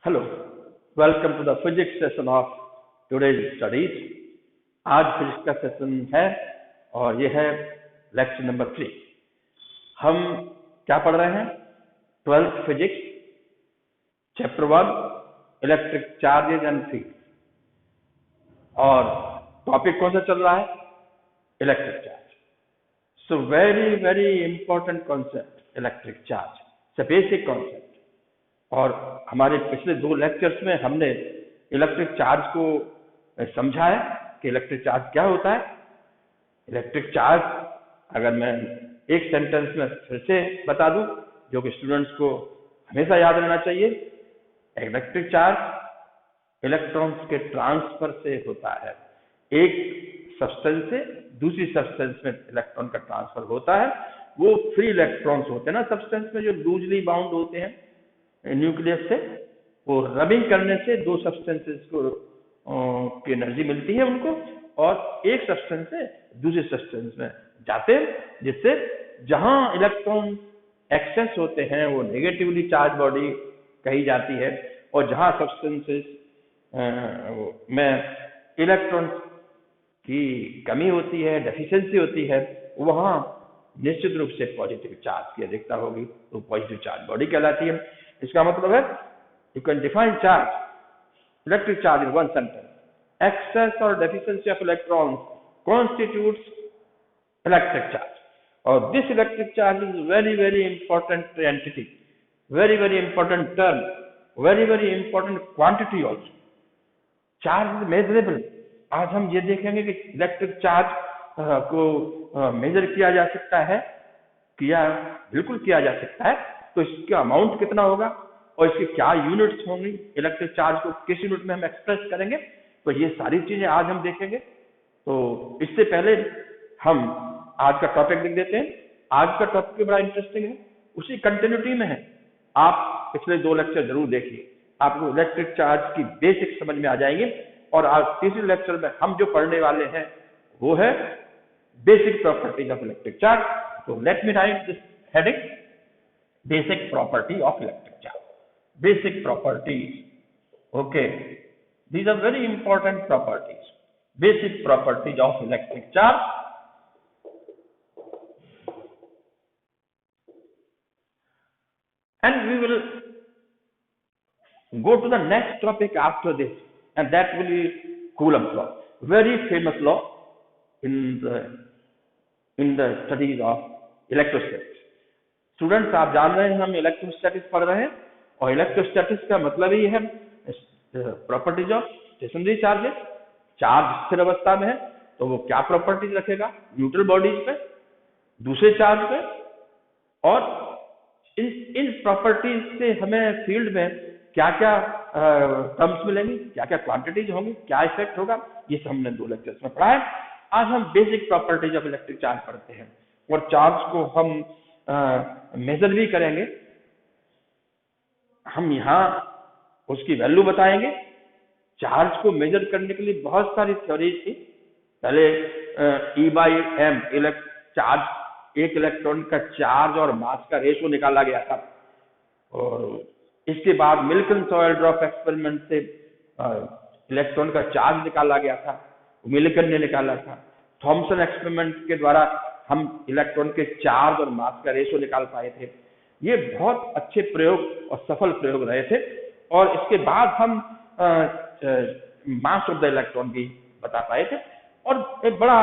Hello, welcome to the physics session of today's studies. आज physics का session है और ये है लेक्चर नंबर 3। हम क्या पढ़ रहे हैं? 12th physics, chapter 1, electric charges and field. और टॉपिक कौन सा चल रहा है? Electric charge. So very very important concept electric charge, it's a basic concept. और हमारे पिछले 2 लेक्चर्स में हमने इलेक्ट्रिक चार्ज को समझा है कि इलेक्ट्रिक चार्ज क्या होता है। इलेक्ट्रिक चार्ज अगर मैं एक सेंटेंस में फिर से बता दूं, जो कि स्टूडेंट्स को हमेशा याद रहना चाहिए, इलेक्ट्रिक चार्ज इलेक्ट्रॉन्स के ट्रांसफर से होता है। एक सब्सटेंस से दूसरी सब्सटेंस में इलेक्ट्रॉन का ट्रांसफर होता है। वो फ्री इलेक्ट्रॉन्स होते हैं ना सब्सटेंस में, जो लूजली बाउंड होते हैं न्यूक्लियस से, वो रबिंग करने से 2 सब्सटेंसेस को की एनर्जी मिलती है उनको, और एक सब्सटेंस से दूसरे सब्सटेंस में जाते हैं, जिससे जहां इलेक्ट्रॉन एक्सेस होते हैं वो नेगेटिवली चार्ज बॉडी कही जाती है, और जहां सब्सटेंसेस में इलेक्ट्रॉन की कमी होती है, डेफिशिएंसी होती है, वहां निश्चित रूप से पॉजिटिव चार्ज की अधिकता होगी, तो पॉजिटिव चार्ज बॉडी कहलाती है। इसका मतलब है, you can define charge, electric charge in one sentence: excess और deficiency of electrons constitutes electric charge. और this electric charge is very very important entity, very very important term, very very important quantity also. Charge is measurable. आज हम ये देखेंगे कि electric charge को major किया जा सकता है, बिल्कुल किया जा सकता है। तो इसका अमाउंट कितना होगा और इसके क्या यूनिट्स होंगी, इलेक्ट्रिक चार्ज को किस यूनिट में हम एक्सप्रेस करेंगे, तो ये सारी चीजें आज हम देखेंगे। तो इससे पहले हम आज का टॉपिक लिख देते हैं। आज का टॉपिक भी बड़ा इंटरेस्टिंग है, उसी कंटिन्यूटी में है। आप पिछले 2 लेक्चर जरूर देखिए, आपको इलेक्ट्रिक चार्ज की बेसिक समझ में आ जाएंगे। और आज तीसरे लेक्चर में हम जो पढ़ने वाले हैं वो है basic properties of electric charge. तो let me write this heading: basic property of electric charge. Basic properties. Okay, these are very important properties. Basic properties of electric charge. And we will go to the next topic after this, and that will be Coulomb's law, very famous law in the studies of electrostatics. Students, आप जान रहे हैं हम electrostatics पढ़ रहे हैं, और electrostatics का मतलब ही है properties of stationary charges. Charge स्थिर अवस्था में है तो वो क्या प्रॉपर्टीज रखेगा, न्यूट्रल बॉडीज पे, दूसरे चार्ज पे, और इन प्रॉपर्टीज से हमें फील्ड में क्या क्या टर्म्स मिलेंगी, क्या क्या क्वांटिटीज होंगी, क्या इफेक्ट होगा, ये सब हमने 2 लेक्चर्स में पढ़ा है। आज हम basic properties of electric charge पढ़ते हैं, और चार्ज को हम मेजर भी करेंगे। हम यहाँ उसकी वैल्यू बताएंगे। चार्ज को मेजर करने के लिए बहुत सारी थ्योरीज थी। पहले E/m चार्ज, एक इलेक्ट्रॉन का चार्ज और मास का रेशो निकाला गया था, और इसके बाद मिल्कन्स ऑयल ड्रॉप एक्सपेरिमेंट से इलेक्ट्रॉन का चार्ज निकाला गया था, मिल्कन ने निकाला था। थॉमसन एक्सपेरिमेंट के द्वारा हम इलेक्ट्रॉन के चार्ज और मास का रेशो निकाल पाए थे। ये बहुत अच्छे प्रयोग और सफल प्रयोग रहे थे। और इसके बाद हम मास ऑफ द इलेक्ट्रॉन भी बता पाए थे, और एक बड़ा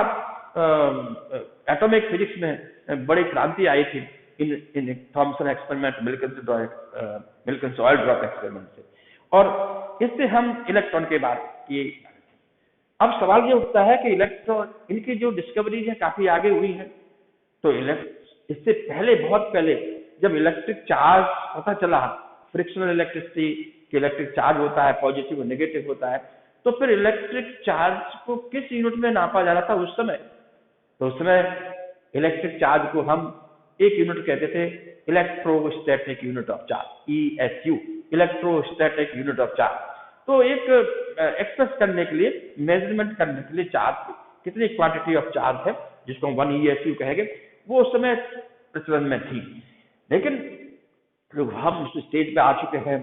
एटॉमिक फिजिक्स में बड़ी क्रांति आई थी in Thomson experiment, Millikan's oil drop experiment से, और इससे हम इलेक्ट्रॉन के बात किए। अब सवाल ये उठता है कि इलेक्ट्रॉन, इनकी जो डिस्कवरीज है काफी आगे हुई है, तो इससे पहले, बहुत पहले, जब इलेक्ट्रिक चार्ज पता चला, फ्रिक्शनल इलेक्ट्रिसिटी कि इलेक्ट्रिक चार्ज होता है, पॉजिटिव और नेगेटिव होता है, तो फिर इलेक्ट्रिक चार्ज को किस यूनिट में नापा जा रहा था उस समय? तो उस समय इलेक्ट्रिक चार्ज को हम एक यूनिट कहते थे, electrostatic unit of charge, ESU, electrostatic unit of charge. तो एक एक्सप्रेस करने के लिए, मेजरमेंट करने के लिए चार्ज कितनी क्वांटिटी ऑफ चार्ज है, जिसको हम 1 ESU कहेंगे, वो उस समय प्रचलन में थी। लेकिन हम उस स्टेज पे आ चुके हैं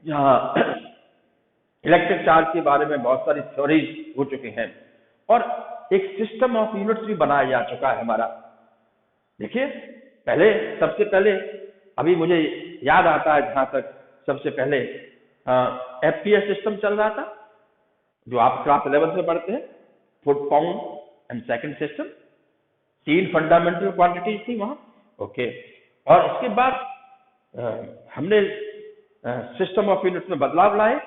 जहाँ इलेक्ट्रिक चार्ज के बारे में बहुत सारी थ्योरीज हो चुकी हैं और एक सिस्टम ऑफ यूनिट्स भी बनाया जा चुका है हमारा। देखिए, सबसे पहले अभी मुझे याद आता है जहां तक, सबसे पहले एफपीएस सिस्टम चल रहा था, जो आप क्लास 11 में पढ़ते हैं, foot pound and second system. 3 fundamental quantities थी वहां। ओके, और इसके बाद हमने सिस्टम ऑफ यूनिट्स में बदलाव लाए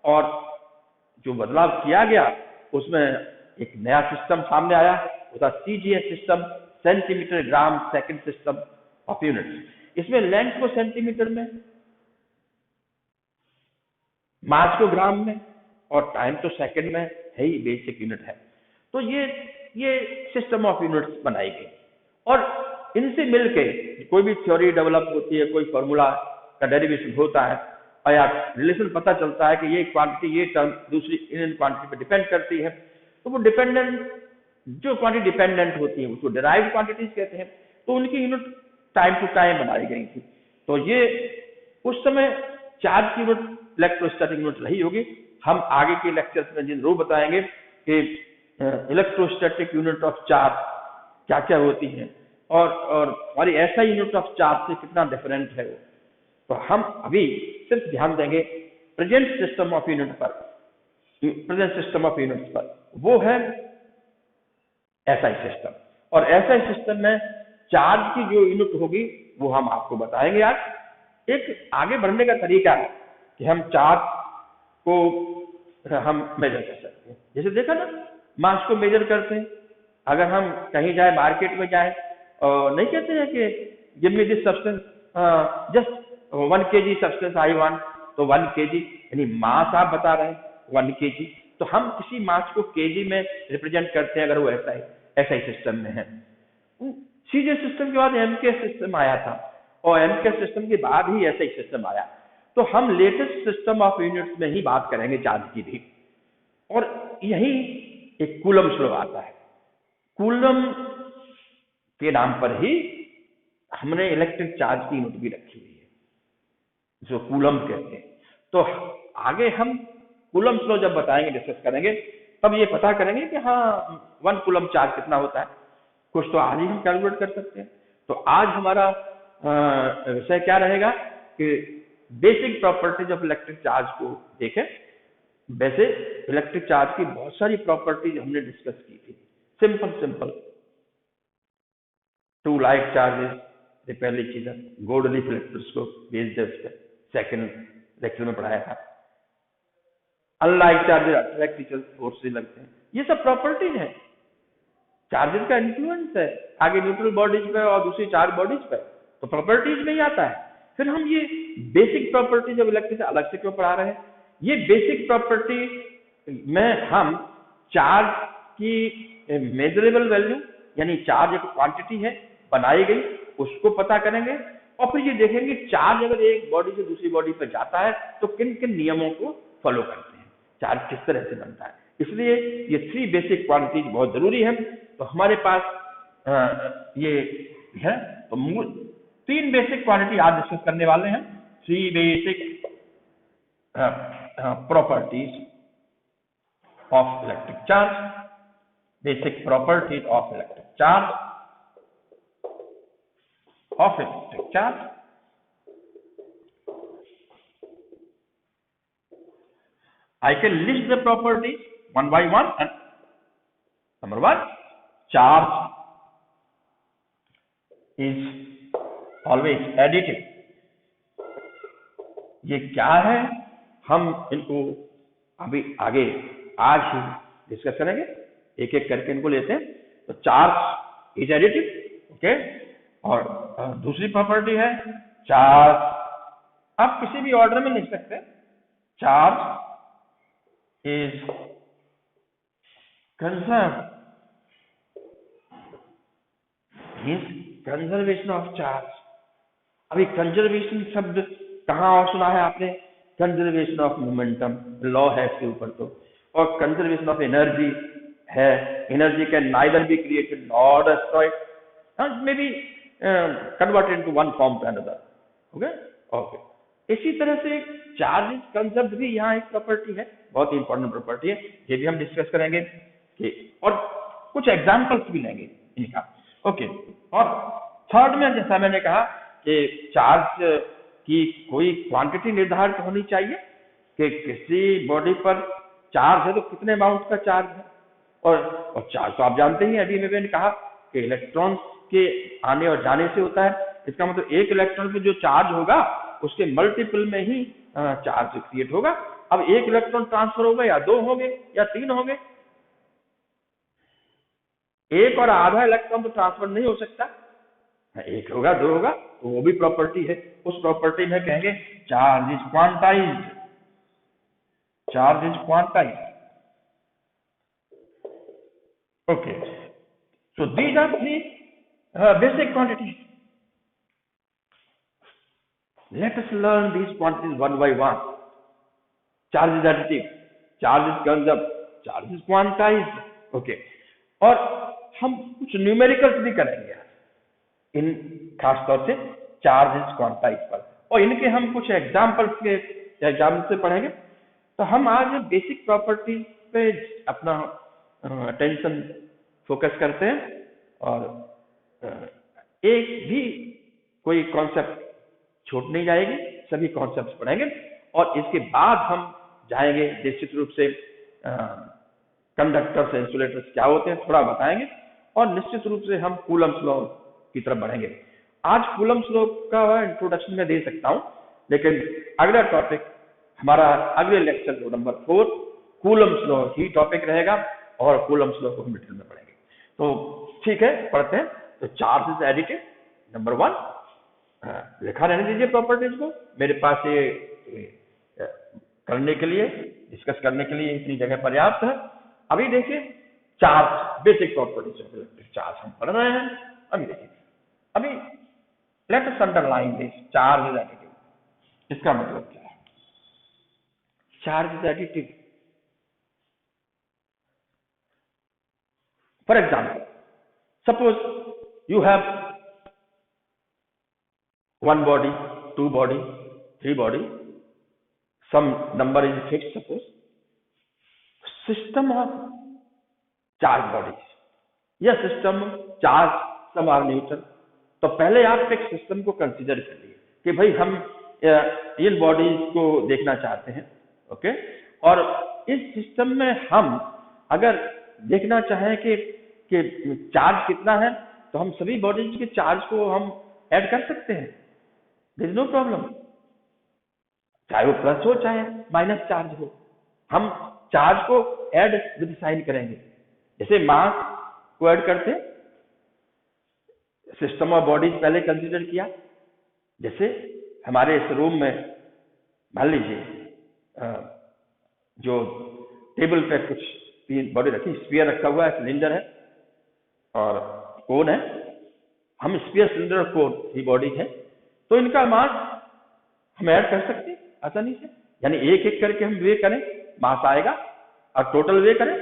और जो बदलाव किया गया उसमें एक नया सिस्टम सामने आया, वो था CGS system, centimetre gram second system of units. इसमें लेंथ को सेंटीमीटर में, मास को ग्राम में और टाइम तो सेकंड में है ही, बेसिक यूनिट है। तो ये सिस्टम ऑफ यूनिट्स बनाई गई और इनसे मिलके कोई भी थ्योरी डेवलप होती है, कोई फॉर्मूला का डेरिवेशन होता है और या रिलेशन पता चलता है कि ये क्वांटिटी, ये टर्म दूसरी इन क्वांटिटी पे डिपेंड करती है, तो वो जो क्वांटिटी डिपेंडेंट होती है उसको डिराइव्ड क्वांटिटीज कहते हैं। तो उनकी यूनिट टाइम टू टाइम बनाई गई थी। तो ये उस समय चार्ज की यूनिट इलेक्ट्रोस्टैटिक यूनिट रही होगी। हम आगे के लेक्चर्स में जरूर बताएंगे कि इलेक्ट्रोस्टैटिक यूनिट ऑफ चार्ज क्या क्या होती है और हमारी ऐसा यूनिट ऑफ चार्ज से कितना डिफरेंट है वो। तो हम अभी सिर्फ ध्यान देंगे प्रेजेंट सिस्टम ऑफ यूनिट पर, प्रेजेंट सिस्टम ऑफ यूनिट्स पर, वो है एसआई सिस्टम। और एसआई सिस्टम में चार्ज की जो यूनिट होगी वो हम आपको बताएंगे आज। एक आगे बढ़ने का तरीका है कि हम चार्ज को हम मेजर कर सकते हैं। जैसे देखा ना, मास को मेजर करते हैं। अगर हम कहीं जाए, मार्केट में जाए, और नहीं कहते हैं कि give me this substance, just 1 kg substance I want, तो 1 kg यानी मास आप बता रहे हैं 1 kg। तो हम किसी मास को केजी में रिप्रेजेंट करते हैं अगर वो ऐसा ही सिस्टम में है। सीजे सिस्टम के बाद एमके सिस्टम आया था और एमके सिस्टम के बाद ही ऐसा ही सिस्टम आया। तो हम लेटेस्ट सिस्टम ऑफ यूनिट्स में ही बात करेंगे चार्ज की भी। और यही एक कूलम स्लो आता है। कूलम के नाम पर ही हमने इलेक्ट्रिक चार्ज की यूनिट भी रखी हुई है, जो कूलम कहते हैं। तो आगे हम कूलम स्लो जब बताएंगे, डिस्कस करेंगे, तब ये पता करेंगे कि हाँ 1 कूलम चार्ज कितना होता है। कुछ तो आज ही हम कैलकुलेट कर सकते हैं। तो आज हमारा विषय क्या रहेगा कि basic properties of electric charge को देखें। वैसे इलेक्ट्रिक चार्ज की बहुत सारी प्रॉपर्टीज हमने डिस्कस की थी, सिंपल 2 लाइट चार्जेस, ये पहली चीज है। गोल्ड लीफ इलेक्ट्रोस्कोप बेस्ड है, सेकेंड लेक्चर में पढ़ाया था। अनलाइट चार्जेस अट्रैक्टिव फोर्स से लगते हैं। ये सब प्रॉपर्टीज है, चार्जेस का इन्फ्लुएंस है आगे न्यूट्रल बॉडीज पे और दूसरी चार्ज बॉडीज पे। तो प्रॉपर्टीज में ही आता है। फिर हम ये बेसिक प्रॉपर्टीज ऑफ इलेक्ट्रिक अलग से क्यों पढ़ा रहे हैं? ये बेसिक प्रॉपर्टी में हम चार्ज की मेजरेबल वैल्यू, यानी चार्ज एक क्वांटिटी है बनाई गई, उसको पता करेंगे और फिर ये देखेंगे चार्ज अगर एक बॉडी से दूसरी बॉडी पर जाता है तो किन किन नियमों को फॉलो करते हैं, चार्ज किस तरह से बनता है। इसलिए ये 3 बेसिक क्वांटिटीज बहुत जरूरी है। तो हमारे पास ये है, तो 3 बेसिक क्वांटिटी आज डिस्कस करने वाले हैं। 3 basic properties of electric charge, basic properties of electric charge, I can list the properties one by one. And number 1, charge is always additive. ये क्या है, हम इनको अभी आगे आज ही डिस्कस करेंगे, एक एक करके इनको लेते हैं। तो चार्ज इज एडिटिव, ओके। और दूसरी प्रॉपर्टी है चार्ज, आप किसी भी ऑर्डर में लिख सकते हैं। Charge is conservation of charge. अभी कंजर्वेशन शब्द कहाँ और सुना है आपने? कंजर्वेशन ऑफ मोमेंटम लॉ है इसके ऊपर तो, और कंजर्वेशन ऑफ एनर्जी है। Energy can neither be created nor destroyed, may be converted into one form to another, okay. इसी तरह से चार्ज इज कंजर्व्ड भी यहाँ एक प्रॉपर्टी है, बहुत ही इंपॉर्टेंट प्रॉपर्टी है, ये भी हम डिस्कस करेंगे कि और कुछ एग्जांपल्स भी लेंगे इनका। ओके, और थर्ड में जैसा मैंने कहा कि चार्ज की कोई क्वांटिटी निर्धारित होनी चाहिए कि किसी बॉडी पर चार्ज है तो कितने अमाउंट का चार्ज है, और चार्ज तो आप जानते ही, अभी मैंने कहा कि इलेक्ट्रॉन्स के आने और जाने से होता है। इसका मतलब एक इलेक्ट्रॉन पे जो चार्ज होगा उसके मल्टीपल में ही चार्ज क्रिएट होगा। अब एक इलेक्ट्रॉन ट्रांसफर होगा या 2 होंगे या 3 होंगे, एक और आधा इलेक्ट्रॉन तो ट्रांसफर नहीं हो सकता, एक होगा 2 होगा, तो वो भी प्रॉपर्टी है। उस प्रॉपर्टी में कहेंगे charge is quantized, charge is quantized. Okay, so these are the basic quantities. Let us learn these quantities one by one. Charge is additive, charge is conserved, charge is quantized. Okay, और हम कुछ numericals भी करेंगे इन खासतौर से charge is quantize पर, और इनके हम कुछ एग्जाम्पल से पढ़ेंगे। तो हम आज बेसिक प्रॉपर्टीज पे अपना अटेंशन फोकस करते हैं, और एक भी कोई कॉन्सेप्ट छूट नहीं जाएगी, सभी कॉन्सेप्ट्स पढ़ेंगे, और इसके बाद हम जाएंगे निश्चित रूप से कंडक्टर्स इंसुलेटर्स क्या होते हैं थोड़ा बताएंगे, और निश्चित रूप से हम कूलम्स लॉ की तरफ बढ़ेंगे। आज कूलम्स लॉ का इंट्रोडक्शन में दे सकता हूं, लेकिन अगला टॉपिक हमारा अगले लेक्चर नंबर 4 कूलम्स लॉ ही टॉपिक रहेगा, और कूलम्स लॉ को हम डिटेल में पढ़ेंगे। तो ठीक है, पढ़ते हैं। तो चार्ज इज एडिटिव, नंबर 1, लिखा रहने दीजिए प्रॉपर्टीज को, मेरे पास ये करने के लिए, डिस्कस करने के लिए इतनी जगह पर्याप्त है। अभी देखिए charge, basic properties of electric charge हम पढ़ रहे हैं। अभी देखिए, अभी let us underline this, charge is additive. इसका मतलब क्या है? Charge is additive. For example, suppose you have 1 body, 2 body, 3 body, some number is fixed, suppose system of charge bodies या system charge some are neutral। तो पहले आप एक system को कंसीडर करिए कि भाई हम इन बॉडीज को देखना चाहते हैं। ओके, और इस सिस्टम में हम अगर देखना चाहें कि चार्ज कितना है, तो हम सभी बॉडीज के चार्ज को हम ऐड कर सकते हैं, देयर इज नो प्रॉब्लम, चाहे वो प्लस हो चाहे माइनस चार्ज हो, हम चार्ज को ऐड विद साइन करेंगे। जैसे मास को ऐड करते, सिस्टम ऑफ बॉडीज पहले कंसीडर किया, जैसे हमारे इस रूम में मान लीजिए जो टेबल पे कुछ 3 बॉडी रखी, स्फीयर रखा हुआ है, सिलेंडर है और कोन है, हम स्फीयर, सिलेंडर और कोन ही बॉडी है, तो इनका मास हम ऐड कर सकते हैं आसानी से, यानी एक एक करके हम वे करें, मास आएगा, और टोटल वे करें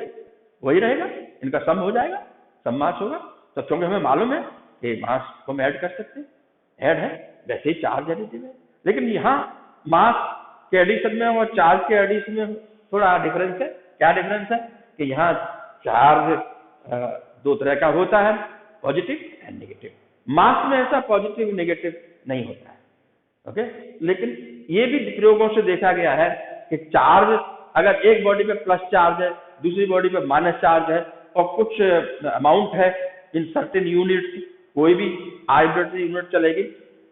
वही रहेगा, इनका सम हो जाएगा, सम मास होगा। तो क्योंकि हमें मालूम है कि मास को हम ऐड कर सकते हैं, ऐड है, वैसे ही चार्ज एडिटिव है। लेकिन यहाँ मास के एडिशन में और चार्ज के एडिशन में थोड़ा डिफरेंस है। क्या डिफरेंस है? कि यहाँ चार्ज 2 तरह का होता है, पॉजिटिव एंड नेगेटिव। मास में ऐसा पॉजिटिव नेगेटिव नहीं होता है। ओके, लेकिन ये भी प्रयोगों से देखा गया है कि चार्ज अगर एक बॉडी पे प्लस चार्ज है, दूसरी बॉडी पे माइनस चार्ज है, और कुछ अमाउंट है इन सर्टेन यूनिट्स, कोई भी आर्बिट्ररी यूनिट चलेगी,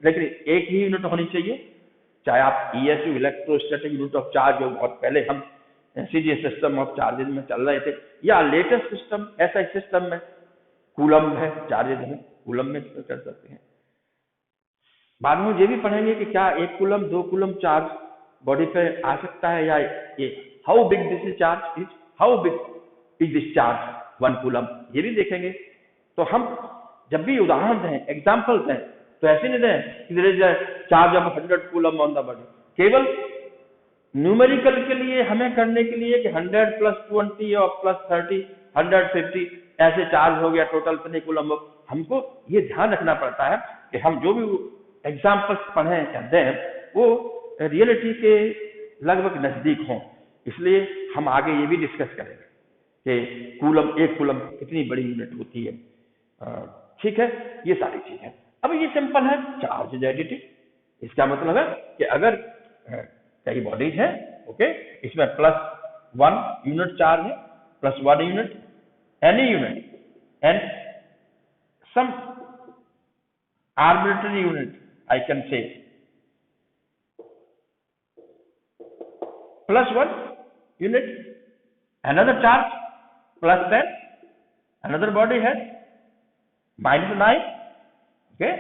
लेकिन एक ही यूनिट होनी चाहिए, चाहे आप ESU electrostatic unit of charge जो बहुत पहले हम सीजीएस सिस्टम ऑफ चार्जेज में चल रहे थे, या लेटेस्ट सिस्टम ऐसा सिस्टम में कूलम है, चार्जेज में कूलम में कर सकते हैं। बाद में ये भी पढ़ेंगे कि क्या 1 कूलम 2 कूलम चार्ज बॉडी पे आ सकता है, या ये how big this is charge is, how big is this charge 1 coulomb, ये भी देखेंगे। तो हम जब भी उदाहरण दें, एग्जाम्पल दें, तो ऐसे नहीं दें कि there is a charge of 100 coulomb on the body. केवल न्यूमेरिकल के लिए हमें करने के लिए कि 100 + 20 और +30 150 ऐसे चार्ज हो गया, टोटल इतने कूलम हो, हमको ये ध्यान रखना पड़ता है कि हम जो भी एग्जाम्पल्स पढ़ें या दें वो रियलिटी के लगभग नजदीक हों। इसलिए हम आगे ये भी डिस्कस करेंगे कि कूलम, एक कूलम कितनी बड़ी यूनिट होती है। ठीक है, ये सारी चीज है। अब ये सिंपल है, चार्ज इज एडिटिव। इसका मतलब है कि अगर कई बॉडीज है, ओके, इसमें +1 यूनिट चार्ज है, +1 unit, any unit and some arbitrary unit, I can say +1 unit, another charge +10, another body has -9, okay,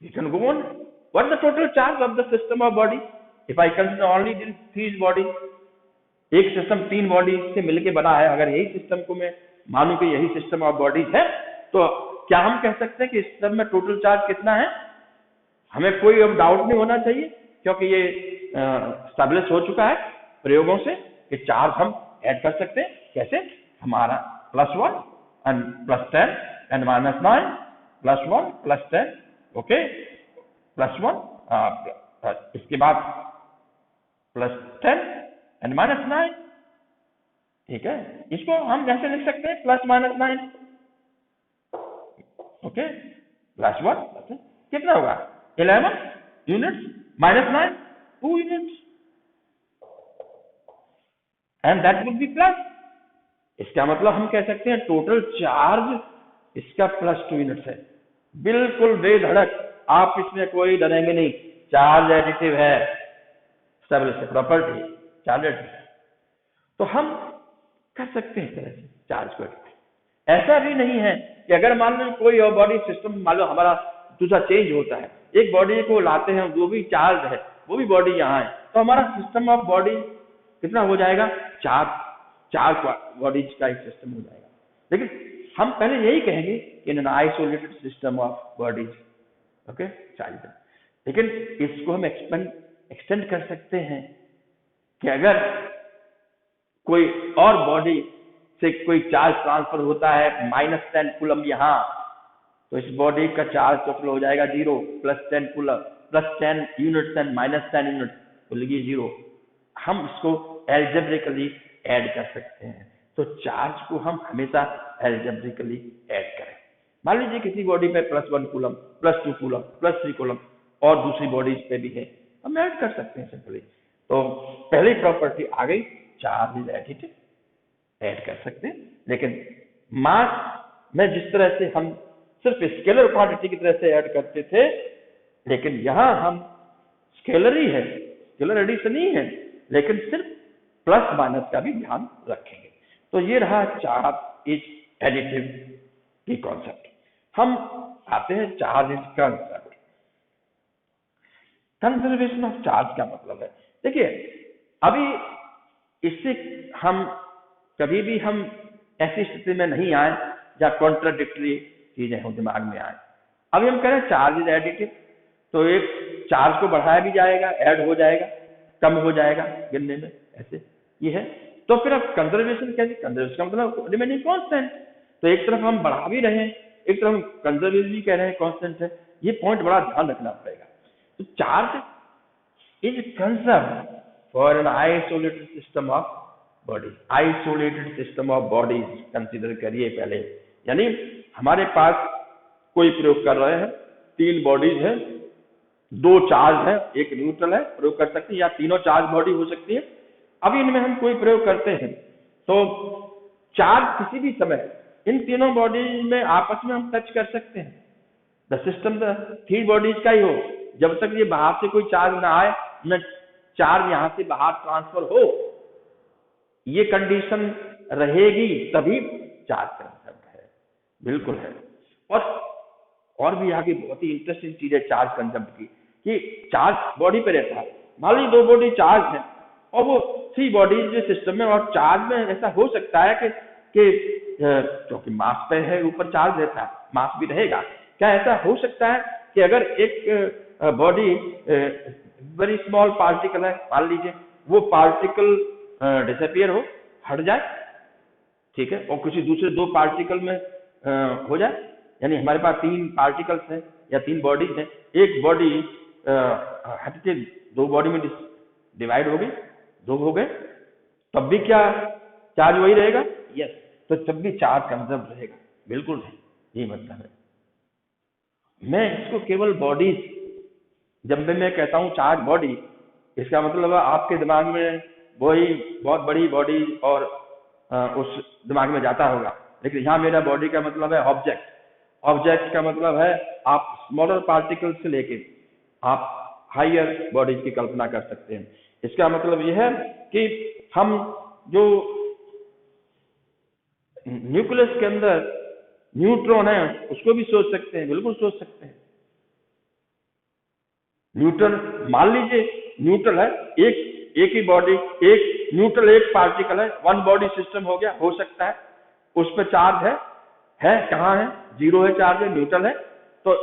you can go on. What is the total charge of the system of body? If I consider only these 3 bodies, एक system 3 body से मिलकर बना है, अगर यही system को मैं मानूं कि यही सिस्टम ऑफ बॉडीज है, तो क्या हम कह सकते हैं कि सिस्टम में टोटल चार्ज कितना है? हमें कोई अब डाउट नहीं होना चाहिए, क्योंकि ये स्टैब्लिश हो चुका है प्रयोगों से कि चार्ज हम ऐड कर सकते हैं। कैसे? हमारा +1 एंड +10 एंड -9, +1 +10, ओके, +1, इसके बाद +10 एंड -9, ठीक है। इसको हम कैसे लिख सकते हैं? +-9, ओके, +1 कितना होगा? 11 units, -9 2 units, and that would be plus. इसका मतलब हम कह सकते हैं टोटल चार्ज इसका +2 यूनिट्स है। बिल्कुल बेधड़क, आप इसमें कोई डरेंगे नहीं, चार्ज एडिटिव है, स्टेबलिश प्रॉपर्टी चार्ज एडिटिव। तो हम कर सकते हैं इस तरह से चार्ज को एडिटिव। ऐसा भी नहीं है कि अगर मान लो कोई और बॉडी सिस्टम, मान लो हमारा दूसरा चेंज होता है, एक बॉडी को लाते हैं वो भी चार्ज है, वो भी बॉडी यहाँ है, तो हमारा सिस्टम ऑफ बॉडी कितना हो जाएगा? 4 बॉडीज का एक सिस्टम हो जाएगा। लेकिन हम पहले यही कहेंगे इन isolated system of bodies, okay, charge. लेकिन इसको हम एक्सटेंड कर सकते हैं कि अगर कोई और बॉडी से कोई चार्ज ट्रांसफर होता है -10 कूलम यहाँ, तो इस बॉडी का चार्ज टोटल हो जाएगा 0, +10 कूलम, +10 यूनिट्स एंड -10 यूनिट्स, तो लगी 0। हम इसको एल्जेब्रिकली ऐड कर सकते हैं। तो चार्ज को हम हमेशा एल्जेब्रिकली ऐड करें। मान लीजिए किसी बॉडी पे +1 कूलम, +2 कूलम, +3 कूलम और दूसरी बॉडीज पे भी है, हम ऐड कर सकते हैं सिंपली। तो पहली प्रॉपर्टी आ गई, चार्ज इज एडिटिव, ऐड कर सकते हैं। लेकिन मास में जिस तरह से हम सिर्फ स्केलर क्वांटिटी की तरह से ऐड करते थे, लेकिन यहां हम स्केलर ही है, स्केलर एडिशन ही है, लेकिन सिर्फ प्लस माइनस का भी ध्यान रखेंगे। तो ये रहा चार्ज इज एडिटिव की कॉन्सेप्ट। हम आते हैं charge is conserve. Conservation of charge का मतलब है, देखिए अभी इससे हम कभी भी हम ऐसी स्थिति में नहीं आए जहां कॉन्ट्राडिक्टरी चीजें हो दिमाग में आए। अभी हम कह रहे हैं चार्ज इज एडिटिव, तो एक चार्ज को बढ़ाया भी जाएगा, ऐड हो जाएगा, कम हो जाएगा गिनने में, ऐसे ये है। तो फिर अब कंजर्वेशन कैसे? कंजर्वेशन का मतलब रिमेनिंग कांस्टेंट। तो एक तरफ हम बढ़ा भी रहे हैं, एक तरफ हम कंजर्वेशन भी कह रहे हैं कांस्टेंट है। ये पॉइंट बड़ा ध्यान रखना पड़ेगा। तो charge is conserve for an isolated system of bodies. Isolated system of bodies consider करिए पहले, यानी हमारे पास कोई प्रयोग कर रहे हैं, 3 बॉडीज हैं, 2 चार्ज है, एक न्यूट्रल है, प्रयोग कर सकते हैं, या तीनों चार्ज बॉडी हो सकती है। अब इनमें हम कोई प्रयोग करते हैं तो चार्ज किसी भी समय इन तीनों बॉडीज में आपस में हम टच कर सकते हैं। द सिस्टम 3 बॉडीज का ही हो, जब तक ये बाहर से कोई चार्ज ना आए, न चार्ज यहां से बाहर ट्रांसफर हो, ये कंडीशन रहेगी तभी चार्ज कंजर्व है, बिल्कुल है। और भी आगे बहुत ही इंटरेस्टिंग चीज है चार्ज कंजर्व की, कि चार्ज बॉडी पे रहता है। मान लीजिए 2 बॉडी चार्ज है और वो 3 बॉडीज जो सिस्टम में, और चार्ज में ऐसा हो सकता है कि क्योंकि मास पे है, ऊपर चार्ज रहता है, मास भी रहेगा। क्या ऐसा हो सकता है कि अगर एक बॉडी वेरी स्मॉल पार्टिकल है, मान लीजिए वो पार्टिकल डिसअपियर हो, हट जाए, ठीक है, और किसी दूसरे 2 पार्टिकल में हो जाए, यानी हमारे पास 3 पार्टिकल्स हैं या 3 बॉडीज हैं, एक बॉडी हटके दो बॉडी में डिवाइड हो गई, दो हो गए, तब भी क्या चार्ज वही रहेगा? यस, तो तब भी चार्ज कंजर्व रहेगा, बिल्कुल है, ये मतलब है। मैं इसको केवल बॉडीज, जब भी मैं कहता हूं चार्ज बॉडी, इसका मतलब है आपके दिमाग में वही बहुत बड़ी बॉडी और उस दिमाग में जाता होगा, लेकिन यहाँ मेरा बॉडी का मतलब है ऑब्जेक्ट। ऑब्जेक्ट का मतलब है आप स्मॉलर पार्टिकल से लेके आप हायर बॉडीज की कल्पना कर सकते हैं। इसका मतलब यह है कि हम जो न्यूक्लियस के अंदर न्यूट्रॉन है उसको भी सोच सकते हैं, बिल्कुल सोच सकते हैं। न्यूट्रॉन, मान लीजिए न्यूट्रल है, एक ही बॉडी, एक न्यूट्रल, एक पार्टिकल है, वन बॉडी सिस्टम हो गया, हो सकता है। उस पर चार्ज है कहाँ है? जीरो है, चार्ज है, न्यूट्रल है, तो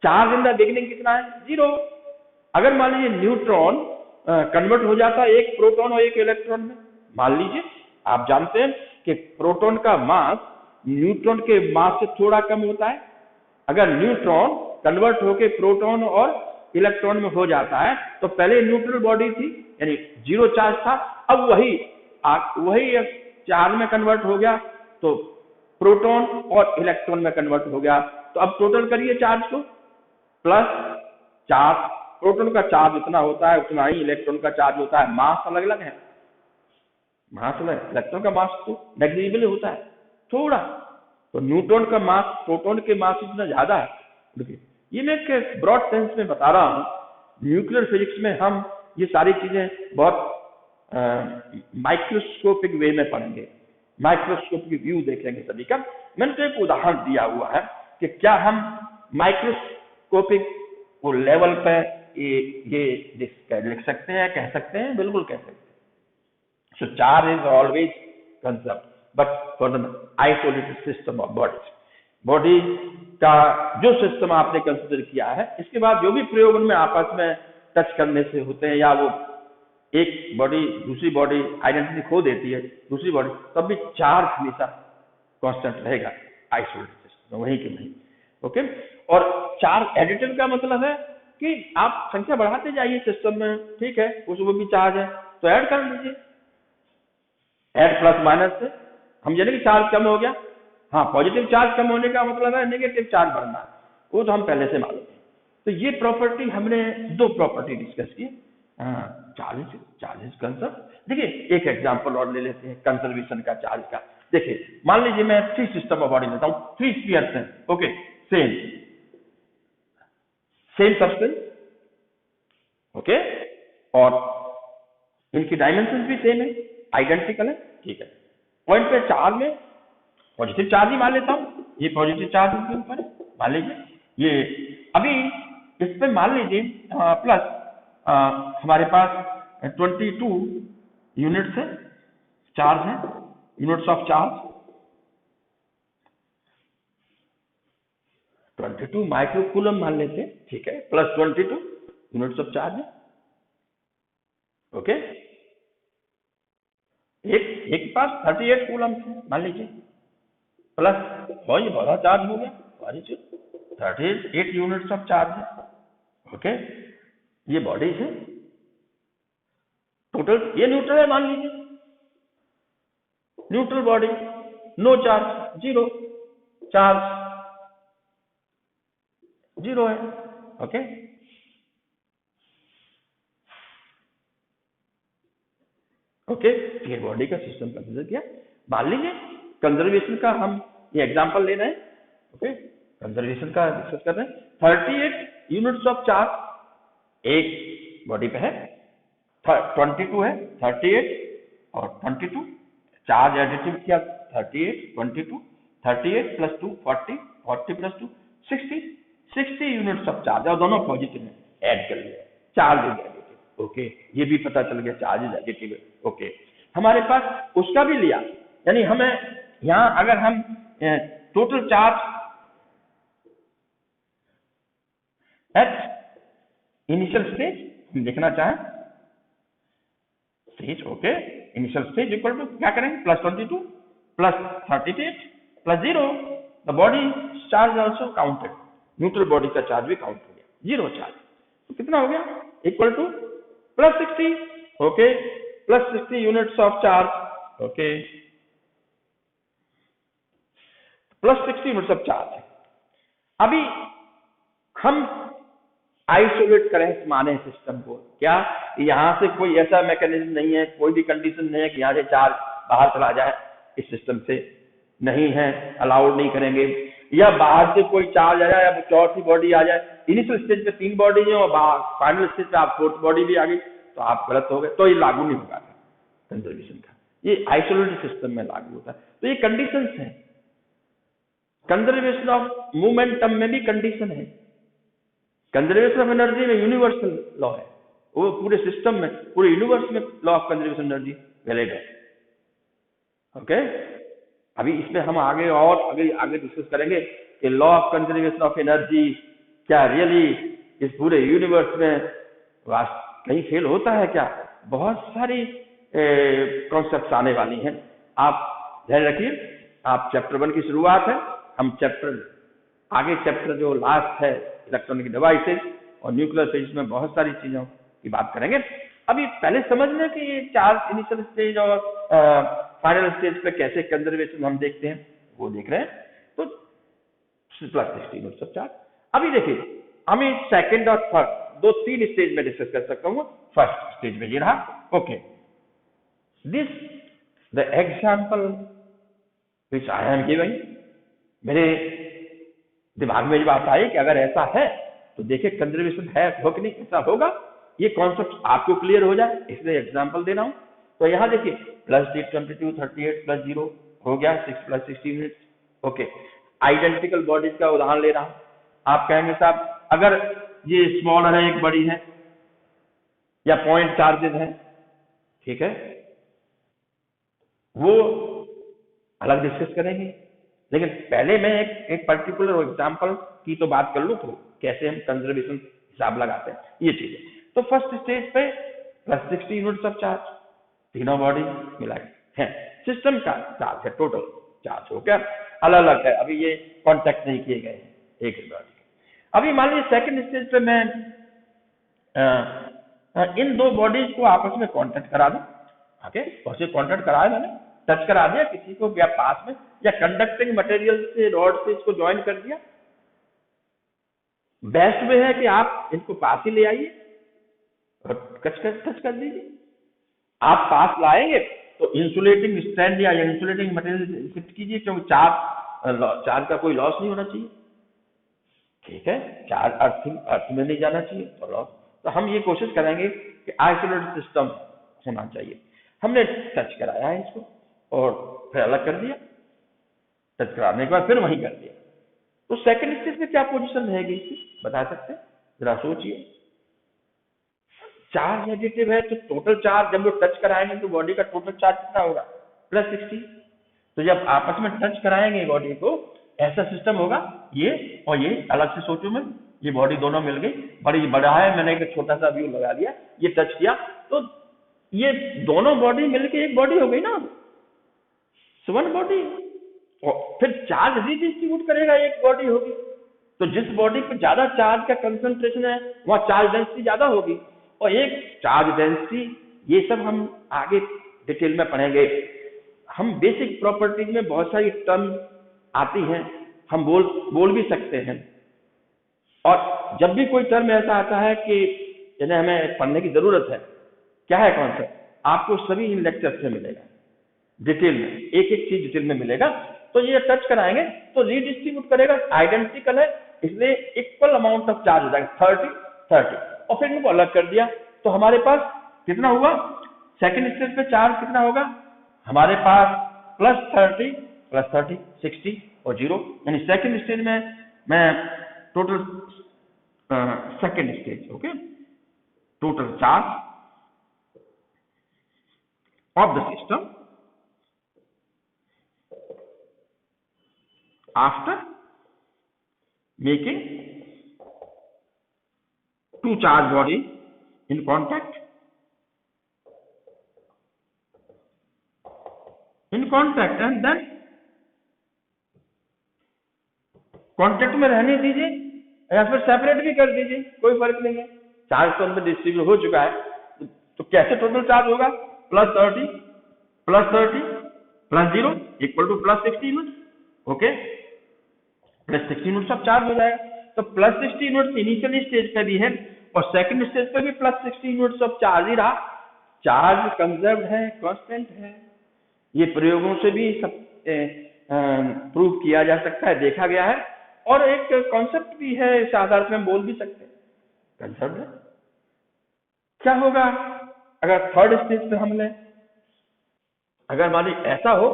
चार्ज इन द बिगिनिंग कितना है? जीरो। अगर मान लीजिए न्यूट्रॉन कन्वर्ट हो जाता है एक प्रोटॉन और एक इलेक्ट्रॉन में, मान लीजिए, आप जानते हैं कि प्रोटॉन का मास न्यूट्रॉन के मास से थोड़ा कम होता है। अगर न्यूट्रॉन कन्वर्ट होकर प्रोटॉन और इलेक्ट्रॉन में हो जाता है तो पहले न्यूट्रल बॉडी थी, यानी जीरो चार्ज था, अब वही चार्ज में कन्वर्ट हो गया, तो प्रोटॉन और इलेक्ट्रॉन में कन्वर्ट हो गया। तो अब टोटल करिए चार्ज को, प्लस चार्ज, प्रोटॉन का चार्ज इतना होता है, उतना ही इलेक्ट्रॉन का चार्ज होता है, मास अलग अलग है, मास अलग, इलेक्ट्रॉन का मास तो नेग्लिजिबल होता है थोड़ा, तो न्यूट्रॉन का मास प्रोटॉन के मास इतना ज्यादा है। देखिए, ये मैं एक ब्रॉड सेंस में बता रहा हूं। न्यूक्लियर फिजिक्स में हम ये सारी चीजें बहुत माइक्रोस्कोपिक वे में पढ़ेंगे, माइक्रोस्कोपिक व्यू देखेंगे सभी का। मैंने तो एक उदाहरण दिया हुआ है कि क्या हम माइक्रोस्कोपिक वो लेवल पे ये लिख सकते हैं, कह सकते हैं, बिल्कुल कह सकते हैं। So charge is always conserved, but for the isolated system of bodies, body का जो सिस्टम आपने कंसिडर किया है, इसके बाद जो भी प्रयोग उनमें आपस में टच करने से होते हैं, या वो एक बॉडी दूसरी बॉडी आइडेंटिटी खो देती है दूसरी बॉडी, तब भी चार्ज हमेशा कांस्टेंट रहेगा आइसोलेटेड सिस्टम, वहीं के वहीं। ओके, और चार्ज एडिटिव का मतलब है कि आप संख्या बढ़ाते जाइए सिस्टम में, ठीक है, उसमें भी चार्ज है तो ऐड कर लीजिए, ऐड प्लस माइनस से हम जाने कि चार्ज कम हो गया। हाँ, पॉजिटिव चार्ज कम होने का मतलब है नेगेटिव चार्ज बढ़ना, वो तो हम पहले से मालूम है। तो ये प्रॉपर्टी, हमने दो प्रॉपर्टी डिस्कस की, चार्जेस कंजर्व। देखिए एक एग्जांपल और ले लेते हैं कंजर्वेशन का चार्ज का। देखिए मान लीजिए मैं 3 सिस्टम ऑफ बॉडी लेता हूं, 3 स्फीयर्स हैं, ओके, सेम सब्सटेंस, ओके, और इनकी डायमेंशन भी सेम है, आइडेंटिकल है, ठीक है। पॉइंट पे चार्ज में पॉजिटिव चार्ज ही मान लेता हूं, ये पॉजिटिव चार्ज इसके ऊपर है, मान लीजिए ये, अभी इस पे मान लीजिए प्लस हमारे पास 22 यूनिट्स है, चार्ज है, यूनिट्स ऑफ चार्ज 22 माइक्रोकूलम मान लेते हैं, ठीक है, प्लस 22 यूनिट्स ऑफ चार्ज है, ओके। एक पास 38 कूलम मान लीजिए, प्लस वही बड़ा चार्ज हो गया, 38 यूनिट्स ऑफ चार्ज है, ओके। ये बॉडी है, टोटल ये न्यूट्रल है मान लीजिए, neutral body, no charge, zero charge, zero है, ओके। ओके, ये बॉडी का सिस्टम कंसिडर किया। मान लीजिए कंजर्वेशन का हम ये एग्जांपल ले रहे हैं, ओके, कंजर्वेशन का डिस्कस कर रहे हैं। 38 यूनिट्स ऑफ चार्ज एक बॉडी पे है, 22 है, 38 और 22 चार्ज एडिटिव किया, 38 22 38 plus 2 40 40 plus 2 60 units of charge, और दोनों पॉजिटिव में ऐड कर लिया, चार्ज इज एडिटिव, ओके। ये भी पता चल गया चार्ज इज एडिटिव है, ओके। हमारे पास उसका भी लिया, यानी हमें यहां अगर हम total charge at initial stage हम देखना चाहें, stage, okay, initial stage equal to क्या करेंगे, plus 22 plus 38 plus 0, the body charge also counted, neutral body का चार्ज भी काउंट हो गया, जीरो चार्ज, तो कितना हो गया, equal to +60, okay, +60 units of charge, okay, +60 units of charge. अभी हम आइसोलेट करें माने सिस्टम को, क्या यहां से कोई ऐसा मैकेनिज्म नहीं है, कोई भी कंडीशन नहीं है कि यहां से चार्ज बाहर चला जाए, इस सिस्टम से नहीं है, अलाउड नहीं करेंगे, या बाहर से कोई चार्ज आ जाए या चौथी बॉडी आ जाए। इनिशियल स्टेज पे 3 बॉडी है और फाइनल स्टेज पे आप 4th बॉडी भी आ गई तो आप गलत हो गए, तो ये लागू नहीं होगा कंजर्वेशन का, ये आइसोलेटेड सिस्टम में लागू होता है। तो ये कंडीशंस हैं, कंजर्वेशन ऑफ मोमेंटम में भी कंडीशन है, कंजर्वेशन ऑफ एनर्जी में यूनिवर्सल लॉ है, वो पूरे सिस्टम में, पूरे यूनिवर्स में law of conservation energy valid है, ओके। अभी इसमें हम आगे और आगे डिस्कस करेंगे कि law of conservation of energy क्या रियली इस पूरे यूनिवर्स में कहीं फेल होता है क्या। बहुत सारी कॉन्सेप्ट्स आने वाली हैं, आप ध्यान रखिए। आप चैप्टर 1 की शुरुआत है, हम आगे चैप्टर जो लास्ट है इलेक्ट्रॉनिक डिवाइसेस और न्यूक्लियर फिजिक्स में बहुत सारी चीजों की बात करेंगे। अभी पहले समझ लें कि ये चार्ज इनिशियल स्टेज और फाइनल स्टेज पे कैसे कंजर्वेशन हम देखते हैं, वो देख रहे हैं। तो +60 यूनिट्स ऑफ चार्ज। अभी देखिए हम सेकंड और थर्ड 3 स्टेज में डिस्कस कर सकता हूँ। फर्स्ट स्टेज में ये रहा, okay, this the example which I am giving. मेरे दिमाग में जब बात आई कि अगर ऐसा है तो देखिए कंजर्वेशन है हो कि नहीं, ऐसा होगा, ये कॉन्सेप्ट आपको क्लियर हो जाए इसलिए एग्जांपल दे रहा हूं। तो यहां देखिए +22 38 +0 हो गया 6 + 16 यूनिट्स, ओके। आइडेंटिकल बॉडीज का उदाहरण ले रहा हूं। आप कहेंगे साहब अगर ये स्मॉलर है, एक बड़ी है, या पॉइंट चार्जेस है, ठीक है, वो अलग डिस्कस करेंगे, लेकिन पहले मैं एक पर्टिकुलर एग्जांपल की तो बात कर लूं तो कैसे हम कंजर्वेशन हिसाब लगाते हैं ये चीजें। तो फर्स्ट स्टेज पे +60 यूनिट्स ऑफ चार्ज, तीनों बॉडी मिला है, सिस्टम का चार्ज है, टोटल चार्ज हो गया, अलग अलग है, अभी ये कांटेक्ट नहीं किए गए हैं एक बॉडी। अभी मान लीजिए सेकंड स्टेज पे मैं इन 2 बॉडीज को आपस में कांटेक्ट करा दूं, ओके, और कांटेक्ट कराया मैंने, टच करा दिया किसी को या पास में, या कंडक्टिंग मटेरियल से रॉड से इसको ज्वाइन कर दिया। बेस्ट वे है कि आप इनको पास ही ले आइए और टच कर दीजिए। आप पास लाएंगे तो इंसुलेटिंग स्ट्रैंड या इंसुलेटिंग मटेरियल शिफ्ट कीजिए, क्योंकि चार्ज का कोई लॉस नहीं होना चाहिए, ठीक है, चार्ज अर्थ में नहीं जाना चाहिए तो लॉस। तो हम ये कोशिश करेंगे कि आइसोलेटेड सिस्टम होना चाहिए। हमने टच कराया है इसको और फिर अलग कर दिया, टच कराने के बाद फिर वहीं कर दिया। तो सेकंड स्टेज में क्या पोजीशन रहेगी इसकी बता सकते हैं, जरा सोचिए। चार्ज नेगेटिव है तो टोटल चार्ज जब लोग टच कराएंगे तो बॉडी का टोटल चार्ज कितना होगा, +60। तो जब आपस में टच कराएंगे बॉडी को, ऐसा सिस्टम होगा, ये और ये अलग से सोचो, मैं ये बॉडी दोनों मिल गई, बड़ी बड़ा है, मैंने एक छोटा सा व्यू लगा दिया, ये टच किया तो ये दोनों बॉडी मिलके एक बॉडी हो गई ना, 1 बॉडी। और फिर चार्ज रीडिस्ट्रीब्यूट करेगा, एक बॉडी होगी, तो जिस बॉडी पे ज्यादा चार्ज का कंसंट्रेशन है वहां चार्ज डेंसिटी ज्यादा होगी, और एक चार्ज डेंसिटी, ये सब हम आगे डिटेल में पढ़ेंगे। हम बेसिक प्रॉपर्टीज में बहुत सारी टर्म आती हैं, हम बोल भी सकते हैं, और जब भी कोई टर्म ऐसा आता है कि जिन्हें हमें पढ़ने की जरूरत है, क्या है कॉन्सेप्ट, आपको सभी इन लेक्चर से मिलेगा डिटेल में, एक एक चीज डिटेल में मिलेगा। तो ये टच कराएंगे तो रीडिस्ट्रीब्यूट करेगा, आइडेंटिकल है इसलिए इक्वल अमाउंट ऑफ चार्ज हो जाएगा 30, और फिर इनको अलग कर दिया तो हमारे पास कितना हुआ, सेकंड स्टेज पे चार्ज कितना होगा हमारे पास, +30 60 और 0, यानी सेकंड स्टेज में मैं total second stage, okay, total charge of the system after making 2 charge bodies in contact and then contact में रहने दीजिए या फिर सेपरेट भी कर दीजिए, कोई फर्क नहीं है, चार्ज तो उनमें डिस्ट्रीब्यूट हो चुका है, तो कैसे टोटल चार्ज होगा? +30 plus 0 equal to +60 unit. Okay, +60 unit सब चार्ज हो जाएगा। तो +60 यूनिट इनिशियल स्टेज पे भी है और सेकंड स्टेज पे भी +60 यूनिट सब चार्ज ही रहा। चार्ज कंजर्व है, कांस्टेंट है। ये प्रयोगों से भी सब प्रूव किया जा सकता है, देखा गया है। और एक कॉन्सेप्ट भी है, इस आधार पे हम बोल भी सकते हैं कंजर्व है। क्या होगा अगर थर्ड स्टेज पे हम लें? अगर मान ली ऐसा हो,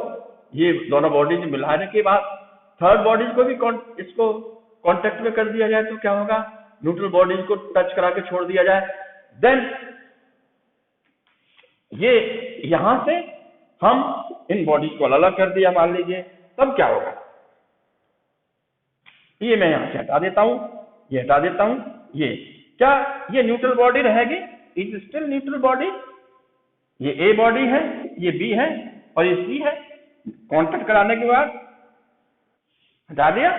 ये दोनों बॉडीज मिलाने के बाद थर्ड बॉडीज को भी इसको कांटेक्ट में कर दिया जाए तो क्या होगा? न्यूट्रल बॉडीज को टच करा के छोड़ दिया जाए, देन ये यहां से हम इन बॉडीज को अलग कर दिया मान लीजिए, तब क्या होगा? ये मैं यहां से हटा देता हूं, ये हटा देता हूं। ये क्या ये न्यूट्रल बॉडी रहेगी? Is still neutral body. ये ए बॉडी है, ये बी है और ये सी है। कांटेक्ट कराने के बाद हटा दिया,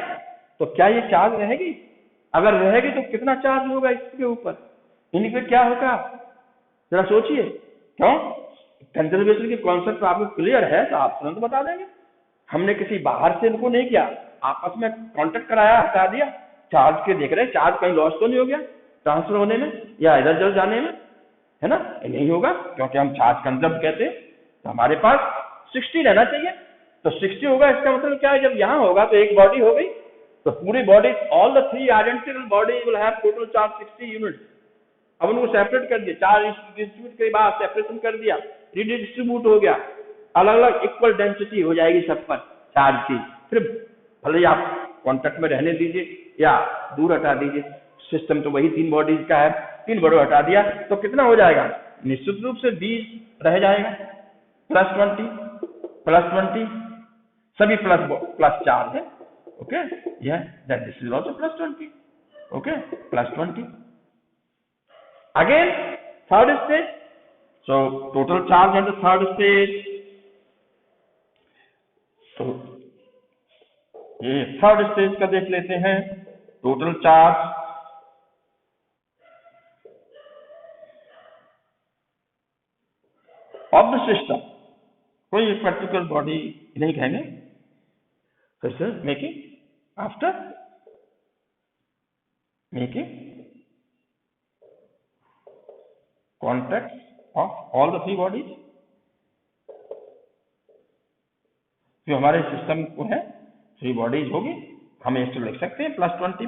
तो क्या ये चार्ज रहेगी? अगर रहेगी तो कितना चार्ज होगा इसके ऊपर? इन पे क्या होगा जरा सोचिए। क्यों? कंजर्वेशन के कॉन्सेप्ट आपको क्लियर है तो आप तुरंत बता देंगे। हमने किसी बाहर से इनको नहीं किया, आपस में कांटेक्ट कराया, हटा दिया, चार्ज के देख रहे हैं चार्ज कहीं लॉस तो नहीं हो गया ट्रांसफर होने में या इधर उधर जाने में, है ना? नहीं होगा क्योंकि हम चार्ज कंजर्व कहते हैं। तो हमारे पास 60 रहना चाहिए, तो 60 होगा। इसका मतलब क्या है? जब यहाँ होगा तो एक बॉडी हो गई, तो पूरी body all the 3 identical body will have total charge 60 unit. अब उनको सेपरेट कर दिया, चार्ज डिस्ट्रीब्यूट के बाद सेपरेशन कर दिया, रिडिस्ट्रीब्यूट हो गया, अलग अलग इक्वल डेंसिटी हो जाएगी सब पर चार्ज की। फिर भले ही आप कांटेक्ट में रहने दीजिए या दूर हटा दीजिए, सिस्टम तो वही 3 बॉडीज का है। 3 बॉडी हटा दिया तो कितना हो जाएगा? निश्चित रूप से 20 रह जाएगा, +20 सभी प्लस चार्ज है। ओके, यह that this is also +20। Okay, +20 again third stage. So total charge at the third stage. तो ये थर्ड स्टेज का देख लेते हैं। Total charge of the system, कोई एक पर्टिकुलर बॉडी नहीं कहेंगे, फिर से making after making contact of all the 3 bodies। जो हमारे सिस्टम को है 3 बॉडीज होगी, हम इसको लिख सकते हैं +20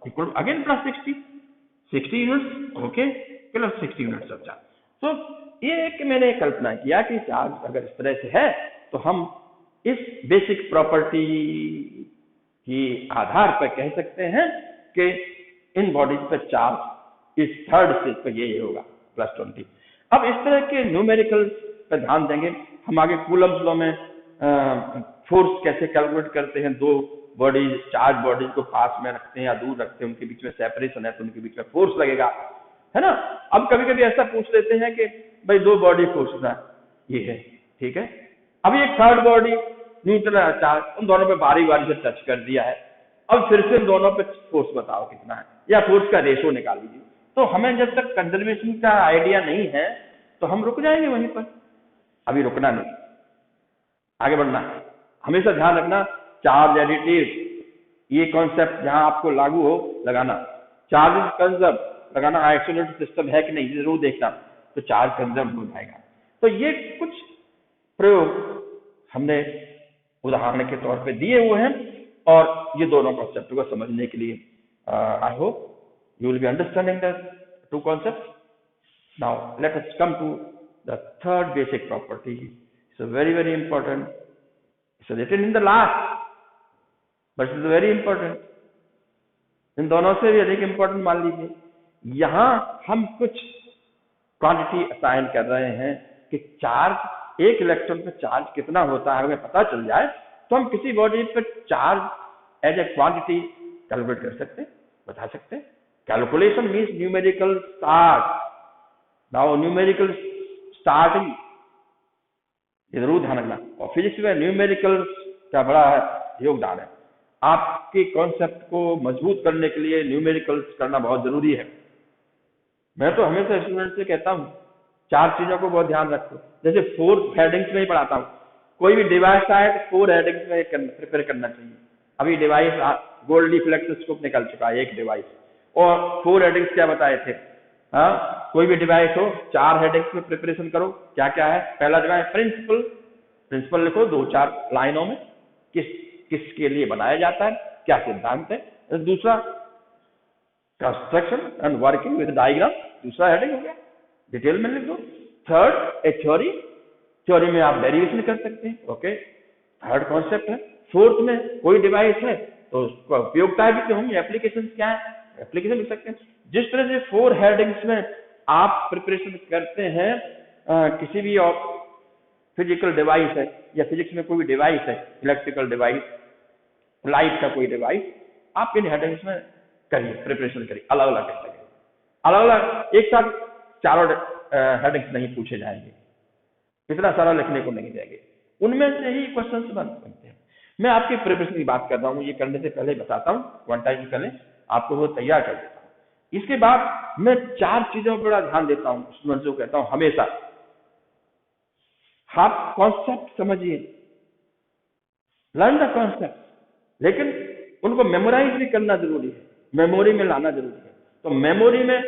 equal again +60 units. Okay, +60 units of charge. तो ये एक मैंने कल्पना किया कि चार्ज अगर इस तरह से है तो हम इस बेसिक प्रॉपर्टी के आधार पर कह सकते हैं कि इन बॉडीज पर चार्ज इस थर्ड स्टेज पर ये होगा +20। अब इस तरह के न्यूमेरिकल पर ध्यान देंगे हम आगे। कूलम्स लॉ में फोर्स कैसे कैलकुलेट करते हैं, 2 बॉडीज चार्ज बॉडीज को पास में रखते हैं या दूर रखते हैं, उनके बीच में सेपरेशन है तो उनके बीच में फोर्स लगेगा, है ना? अब कभी कभी ऐसा पूछ लेते हैं कि भाई 2 बॉडी फोर्स ना ये है, ठीक है, अभी एक थर्ड बॉडी न्यूट्रल चार्ज, उन दोनों पे बारी बारी से टच कर दिया है, अब फिर से दोनों पे फोर्स बताओ कितना है या फोर्स का रेशो निकाल लीजिए। तो हमें जब तक कंजर्वेशन का आइडिया नहीं है तो हम रुक जाएंगे वहीं पर। अभी रुकना नहीं, आगे बढ़ना है। हमेशा ध्यान रखना चार्ज एडिटिव ये कॉन्सेप्ट जहां आपको लागू हो लगाना। चार्ज कंजर्व लगाना, आइसोलेटेड सिस्टम है कि नहीं जरूर देखना, तो चार्ज कंजर्व हो जाएगा। तो ये कुछ प्रयोग हमने उदाहरण के तौर पे दिए हुए हैं और ये दोनों कॉन्सेप्ट को समझने के लिए I hope you will be understanding the 2 concepts. Now let us come to the third basic property. It's a very important. It's written in the last, but it's very important. इन दोनों से भी अधिक important मान लीजिए। यहां हम कुछ quantity assign कर रहे हैं कि चार्ज, एक इलेक्ट्रॉन पे चार्ज कितना होता है हमें पता चल जाए तो हम किसी बॉडी पे charge as a quantity calculate कर सकते हैं, बता सकते हैं। Calculation means numerical start. Now numerical starting ये जरूर ध्यान रखना, और फिजिक्स में न्यूमेरिकल का बड़ा योगदान है। आपके कॉन्सेप्ट को मजबूत करने के लिए न्यूमेरिकल्स करना बहुत जरूरी है। मैं तो हमेशा स्टूडेंट से कहता हूँ 4 चीजों को बहुत ध्यान रखो। जैसे 4 हेडिंग्स में ही पढ़ाता हूँ, कोई भी डिवाइस आए तो 4 हेडिंग्स में प्रिपेयर करना चाहिए। अभी डिवाइस गोल्डी फ्लेक्सोस्कोप निकल चुका है, एक डिवाइस, और 4 हेडिंग्स क्या बताए थे। हाँ, कोई भी डिवाइस हो 4 हेडिंग्स में प्रिपरेशन करो। क्या क्या है? पहला डिवाइस प्रिंसिपल, प्रिंसिपल लिखो 2-4 लाइनों में, किसके लिए बनाया जाता है, क्या सिद्धांत है। दूसरा construction and working with diagram, दूसरा हेडिंग हो गया, डिटेल में लिख दो। थर्ड ए थ्योरी, थ्योरी में आप डेरिवेशन कर सकते हैं, ओके, थर्ड कॉन्सेप्ट है। फोर्थ में कोई डिवाइस है तो उसका उपयोगिताएं भी तो होंगी, एप्लीकेशन क्या है, एप्लीकेशन लिख सकते हैं। जिस तरह से 4 हेडिंग्स में आप प्रिपरेशन करते हैं किसी भी फिजिकल डिवाइस है या फिजिक्स में कोई भी डिवाइस है, इलेक्ट्रिकल डिवाइस, लाइट का कोई डिवाइस, आप इन हेडिंग्स में करिए, प्रिपरेशन करिए, अलग अलग कर सकते, अलग अलग एक साथ चारों हेडिंग्स नहीं पूछे जाएंगे, इतना सारा लिखने को नहीं जाएंगे, उनमें से ही क्वेश्चन बनते हैं। मैं आपकी प्रिपरेशन की बात कर रहा हूँ, ये करने से पहले बताता हूँ, 1 टाइम पहले आपको वो तैयार कर देता हूँ। इसके बाद मैं 4 चीजों पर बड़ा ध्यान देता हूँ, स्टूडेंट्स को कहता हूँ हमेशा, आप कॉन्सेप्ट समझिए, लर्न द कॉन्सेप्ट, लेकिन उनको मेमोराइज भी करना जरूरी है, मेमोरी में लाना जरूरी है। तो मेमोरी में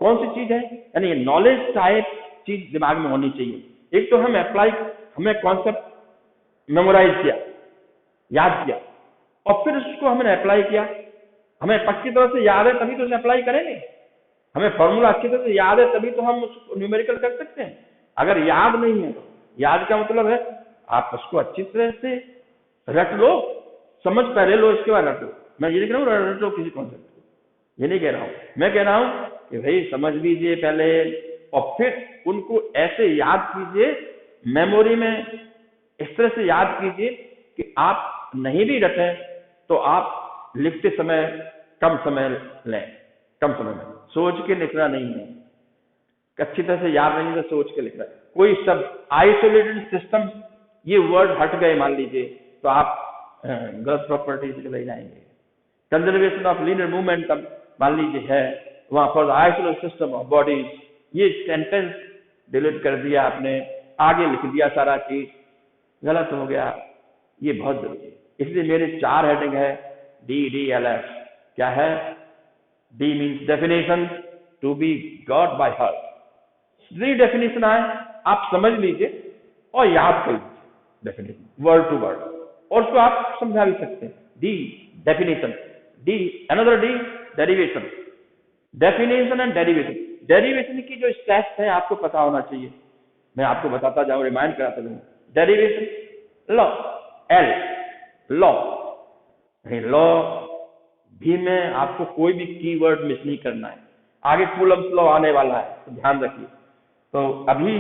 कौन सी चीज है, यानी नॉलेज टाइप चीज दिमाग में होनी चाहिए। एक तो हम हमें कॉन्सेप्ट मेमोराइज किया, याद किया, और फिर उसको हमने अप्लाई किया, हमें पक्की तरह से याद है तभी तो उसे अप्लाई करेंगे। हमें फॉर्मूला अच्छी तरह से याद है तभी तो हम उसको न्यूमेरिकल कर सकते हैं। अगर याद नहीं है, याद का मतलब है आप उसको अच्छी तरह से रट लो, समझ पहले लो, इसके बाद रट लो। मैं ये नहीं कह रहा हूँ रट लो किसी कॉन्सेप्ट को, ये नहीं कह रहा हूँ। मैं कह रहा हूँ कि भाई समझ लीजिए पहले, और फिर उनको ऐसे याद कीजिए, मेमोरी में इस तरह से याद कीजिए कि आप नहीं भी रटे तो आप लिखते समय कम समय लें, कम समय में सोच के लिखना नहीं है, अच्छी तरह से याद नहीं तो सोच के लिखना है। कोई शब्द आइसोलेटेड सिस्टम ये वर्ड हट गए मान लीजिए तो आप गलत प्रॉपर्टीज के ले जाएंगे। कंजर्वेशन ऑफ लीनियर मोमेंटम मान लीजिए है, वहां for the isolated system of bodies, ये सेंटेंस डिलीट कर दिया आपने, आगे लिख दिया सारा चीज, गलत हो गया, ये बहुत जरूरी है। इसलिए मेरे 4 हेडिंग है, DDLF। क्या है? D means definition, to be got by heart. 3 definition आए, आप समझ लीजिए और याद कर लीजिए डेफिनेशन वर्ड टू वर्ड, और उसको आप समझा भी सकते हैं। D definition, D another D derivation, definition and derivation. Derivation की जो स्टेप्स है आपको पता होना चाहिए, मैं आपको बताता जाऊं, रिमाइंड कराता जाऊं। Derivation law, L law, law भी में आपको कोई भी कीवर्ड मिस नहीं करना है, आगे कूलम्स लॉ आने वाला है तो ध्यान रखिए। तो अभी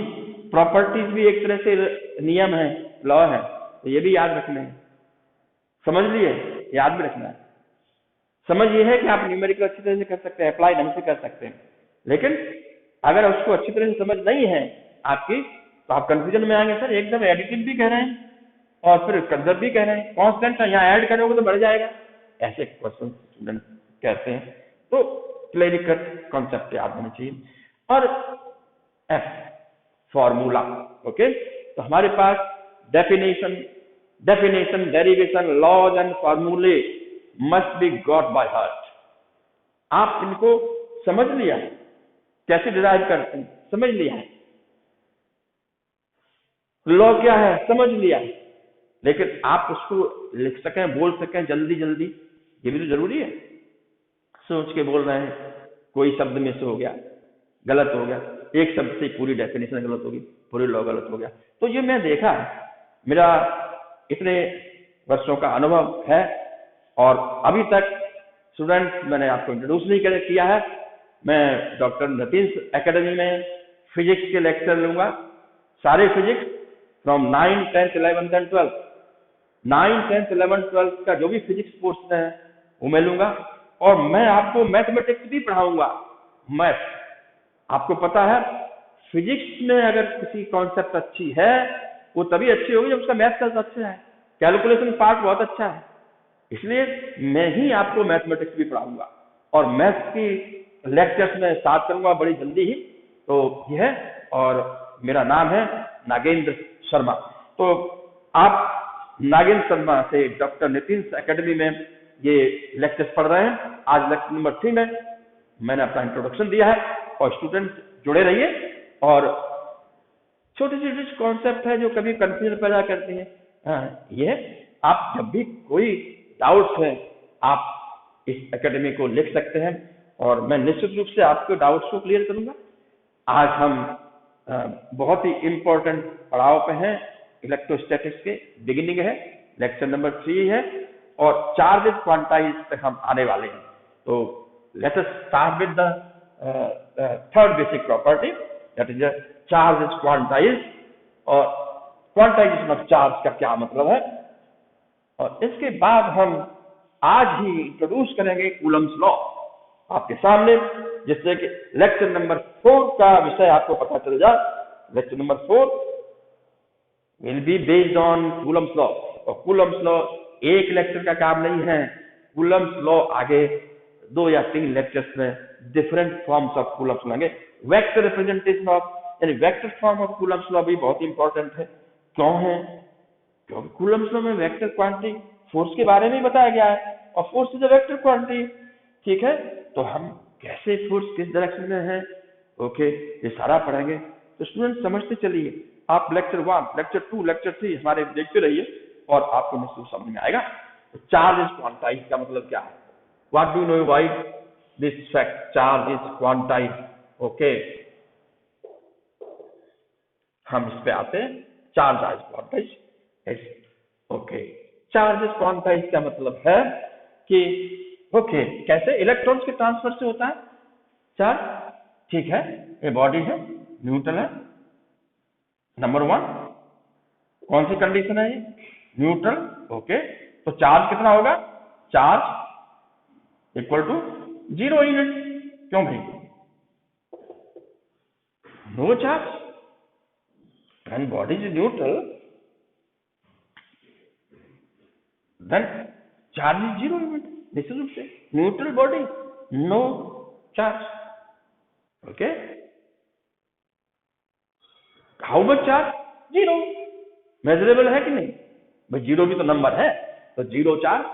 प्रॉपर्टीज भी एक तरह से नियम है, लॉ है, तो ये भी याद रखना है, समझ लिए, याद भी रखना है। समझ ये है कि आप न्यूमेरिकल अच्छी तरह से कर सकते हैं, अप्लाई ढंग से कर सकते हैं, लेकिन अगर उसको अच्छी तरह से समझ नहीं है आपकी तो आप कंफ्यूजन में आएंगे। सर एकदम एडिटिव भी कह रहे हैं और फिर कंजर्व भी कह रहे हैं, कांस्टेंट यहाँ ऐड करोगे तो बढ़ जाएगा, ऐसे क्वेश्चन स्टूडेंट कहते हैं। तो क्लरिकल कॉन्सेप्ट याद होना चाहिए। और F फॉर्मूला, ओके, तो हमारे पास डेफिनेशन, डेरिवेशन, लॉज एंड फॉर्मूले must be got by heart. आप इनको समझ लिया है, कैसे डिराइव करते हैं समझ लिया है, लॉ क्या है समझ लिया है, लेकिन आप उसको लिख सकें, बोल सकें जल्दी जल्दी, ये भी तो जरूरी है। सोच के बोल रहे हैं, कोई शब्द में से हो गया, गलत हो गया, एक शब्द से पूरी डेफिनेशन गलत होगी, पूरी लॉ गलत हो गया। तो ये मैं देखा है, मेरा इतने वर्षों का अनुभव है, और अभी तक स्टूडेंट मैंने आपको इंट्रोड्यूस नहीं किया है, मैं डॉक्टर नितिन एकेडमी में फिजिक्स के लेक्चर लूंगा, सारे physics from 9, 10th, 11th and 12th, 9, 10th, 11th, 12th का जो भी फिजिक्स कोर्स है वो मैं लूंगा, और मैं आपको मैथमेटिक्स भी पढ़ाऊंगा। मैथ आपको पता है, फिजिक्स में अगर किसी कॉन्सेप्ट अच्छी है वो तभी अच्छी होगी जब उसका मैथ का अच्छा है, कैलकुलेशन पार्ट बहुत अच्छा है, इसलिए मैं ही आपको मैथमेटिक्स भी पढ़ाऊंगा और मैथ्स की लेक्चर्स में स्टार्ट करूंगा बड़ी जल्दी ही। तो ये है, और मेरा नाम है नागेंद्र शर्मा। तो आप नागेंद्र शर्मा से डॉक्टर नितिन एकेडमी में ये लेक्चर्स पढ़ रहे हैं। आज लेक्चर नंबर 3 में मैंने अपना इंट्रोडक्शन दिया है, और स्टूडेंट्स जुड़े रहिए। और छोटी छोटी कॉन्सेप्ट है जो कभी कंफ्यूजन पैदा करती है, ये आप जब भी कोई डाउट्स है आप इस एकेडमी को लिख सकते हैं, और मैं निश्चित रूप से आपके डाउट्स को क्लियर करूंगा। आज हम बहुत ही इंपॉर्टेंट पड़ाव पे हैं, इलेक्ट्रोस्टैटिक्स के बिगिनिंग है, लेक्चर नंबर 3 है, और चार्जेस क्वांटाइज पे हम आने वाले हैं। तो let us start with the third basic property, that is charge is quantize, और क्वांटाइजेशन ऑफ चार्ज का क्या मतलब है। और इसके बाद हम आज ही इंट्रोड्यूस करेंगे कूलम्स लॉ आपके सामने, जिससे कि लेक्चर नंबर 4 का विषय आपको पता चल जाए। Lecture number 4 will be based on Coulomb's law. और कूलम्स लॉ एक लेक्चर का काम नहीं है, कूलम्स लॉ आगे 2 या 3 लेक्चर्स में डिफरेंट फॉर्म्स ऑफ कूलम्स लेंगे। वेक्टर रिप्रेजेंटेशन ऑफ, यानी vector form of Coulomb's law भी बहुत इंपॉर्टेंट है। क्यों है? क्योंकि कूलम्स लॉ में वेक्टर क्वांटिटी फोर्स के बारे में ही बताया गया है, और force is a vector quantity. ठीक है, तो हम कैसे फोर्स किस डायरेक्शन में है, ओके, ये सारा पढ़ेंगे। तो स्टूडेंट समझते चलिए, आप लेक्चर 1, लेक्चर 2, लेक्चर 3 हमारे देखते रहिए, और आपको निश्चित समझ में आएगा। चार्ज इज क्वांटाइज का मतलब क्या है? What do know why this fact charge is quantize? Okay, हम इस पे आते हैं। Charge is quantize, okay, charge is quantize का मतलब है कि ओके, कैसे इलेक्ट्रॉन्स के ट्रांसफर से होता है चार्ज। ठीक है, ये बॉडी है, न्यूट्रल है, नंबर 1। कौन सी कंडीशन है ये? न्यूट्रल। ओके, तो चार्ज कितना होगा? Charge equal to 0 unit. क्यों भाई? No charge when body is neutral, then charge is 0 unit. निश्चित रूप से neutral body, no charge. Okay, how much charge? 0। Measurable है कि नहीं भाई? 0 भी तो नंबर है, तो 0 चार्ज,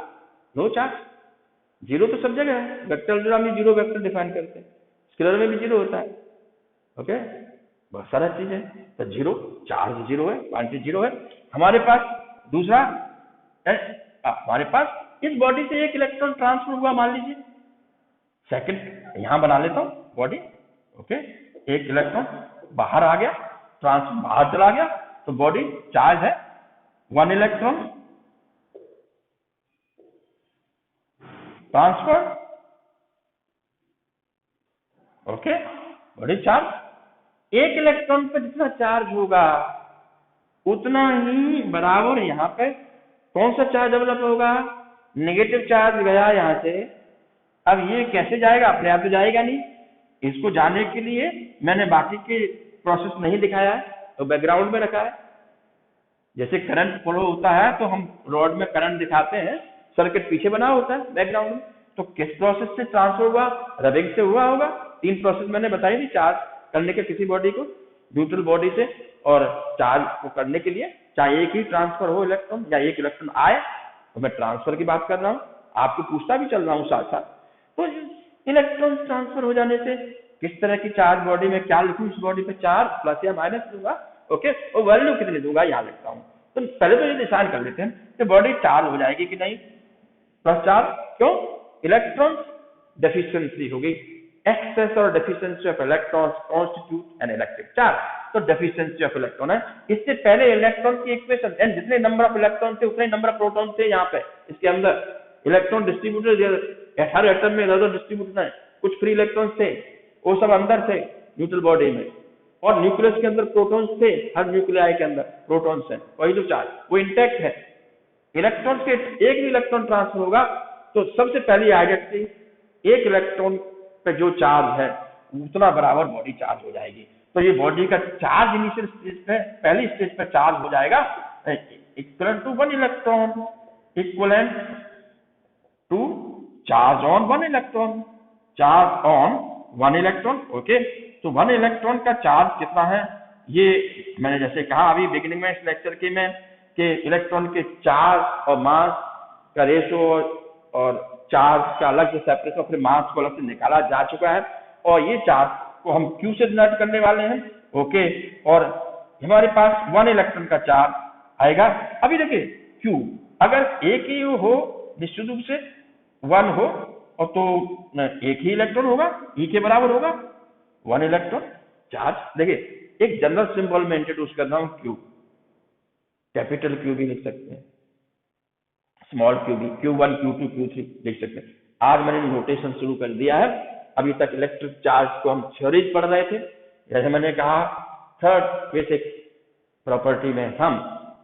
नो चार्ज। 0 तो सब जगह है, वेक्टर अलजेब्रा में 0 वेक्टर डिफाइन करते हैं, स्केलर में भी 0 होता है। ओके, बहुत सारा चीज है। तो 0 चार्ज 0 है, क्वांटिटी 0 है। हमारे पास दूसरा हमारे पास इस बॉडी से एक इलेक्ट्रॉन ट्रांसफर हुआ, मान लीजिए। सेकंड यहां बना लेता हूं बॉडी। ओके, एक इलेक्ट्रॉन बाहर आ गया, बाहर चला गया, तो बॉडी चार्ज है 1 electron transfer. Okay, body charge. एक इलेक्ट्रॉन पे जितना चार्ज होगा उतना ही बराबर यहाँ पे कौन सा चार्ज डेवलप होगा? नेगेटिव चार्ज गया यहाँ से। अब ये कैसे जाएगा? अपने आप तो जाएगा नहीं। इसको जाने के लिए मैंने बाकी के प्रोसेस नहीं दिखाया है, तो बैकग्राउंड में रखा है। जैसे करंट फ्लो होता है तो हम रॉड में करंट दिखाते हैं, सर्किट पीछे बना होता है बैकग्राउंड में। तो किस प्रोसेस से ट्रांसफर हुआ? रबिंग से हुआ होगा। 3 प्रोसेस मैंने बताई थी चार्ज करने के किसी बॉडी को, न्यूट्रल बॉडी से। और चार्ज को करने के लिए चाहे एक ही ट्रांसफर हो इलेक्ट्रॉन, या एक इलेक्ट्रॉन आए, तो मैं ट्रांसफर की बात कर रहा हूँ, आपको पूछता भी चल रहा हूँ साथ साथ। तो इलेक्ट्रॉन ट्रांसफर हो जाने से किस तरह की चार्ज बॉडी में क्या लिखूं? इस बॉडी पे चार्ज प्लस या माइनस दूंगा। ओके, और वैल्यू कितनी दूंगा यहाँ लिखता हूँ। तो पहले तो ये निशान कर लेते हैं कि बॉडी चार्ज हो जाएगी कि नहीं, प्लस चार्ज। क्यों? इलेक्ट्रॉन डेफिशिएंसी होगी। एक्सेस और deficiency of electrons constitute an electric charge. तो डेफिशिएंसी ऑफ इलेक्ट्रॉन है। इससे पहले इलेक्ट्रॉन की इक्वेशन, एंड जितने नंबर ऑफ इलेक्ट्रॉन थे उतने नंबर ऑफ प्रोटॉन थे। यहाँ पे इसके अंदर इलेक्ट्रॉन डिस्ट्रीब्यूटेड, हर एटम में इधर डिस्ट्रीब्यूटेड है। कुछ फ्री इलेक्ट्रॉन थे, वो सब अंदर थे न्यूट्रल बॉडी में, और न्यूक्लियस के अंदर प्रोटॉन्स थे, हर न्यूक्लियाई के अंदर प्रोटॉन्स हैं, वही तो चार्ज वो इंटैक्ट है। इलेक्ट्रॉन के एक भी इलेक्ट्रॉन ट्रांसफर होगा तो सबसे पहली आइडेंटिटी, एक इलेक्ट्रॉन पे जो चार्ज है उतना बराबर बॉडी चार्ज हो जाएगी। तो ये बॉडी का चार्ज इनिशियल स्टेज पे, पहली स्टेज पे चार्ज हो जाएगा equivalent to 1 electron, equivalent to charge on one electron, charge on one electron. Okay, तो वन इलेक्ट्रॉन का चार्ज कितना है, ये मैंने जैसे कहा अभी बिगिनिंग में इस लेक्चर की में कि इलेक्ट्रॉन के चार्ज और मास का रेशो और चार्ज का अलग से सेपरेशन, फिर मास को अलग से निकाला जा चुका है, और ये चार्ज को हम Q से डिनोट करने वाले हैं। ओके, और हमारे पास वन इलेक्ट्रॉन का चार्ज आएगा। अभी देखिए Q अगर एक ही हो, निश्चित रूप से वन हो, और तो एक ही इलेक्ट्रॉन होगा, E के बराबर होगा वन इलेक्ट्रॉन चार्ज। देखिए एक जनरल सिंबल में इंट्रोड्यूस कर रहा हूं Q, कैपिटल Q भी लिख सकते हैं, स्मॉल q भी, Q1 Q2 Q3 लिख सकते हैं। आज मैंने नोटेशन शुरू कर दिया है। अभी तक इलेक्ट्रिक चार्ज को हम थ्योरीज पढ़ रहे थे, जैसे मैंने कहा थर्ड बेसिक प्रॉपर्टी में हम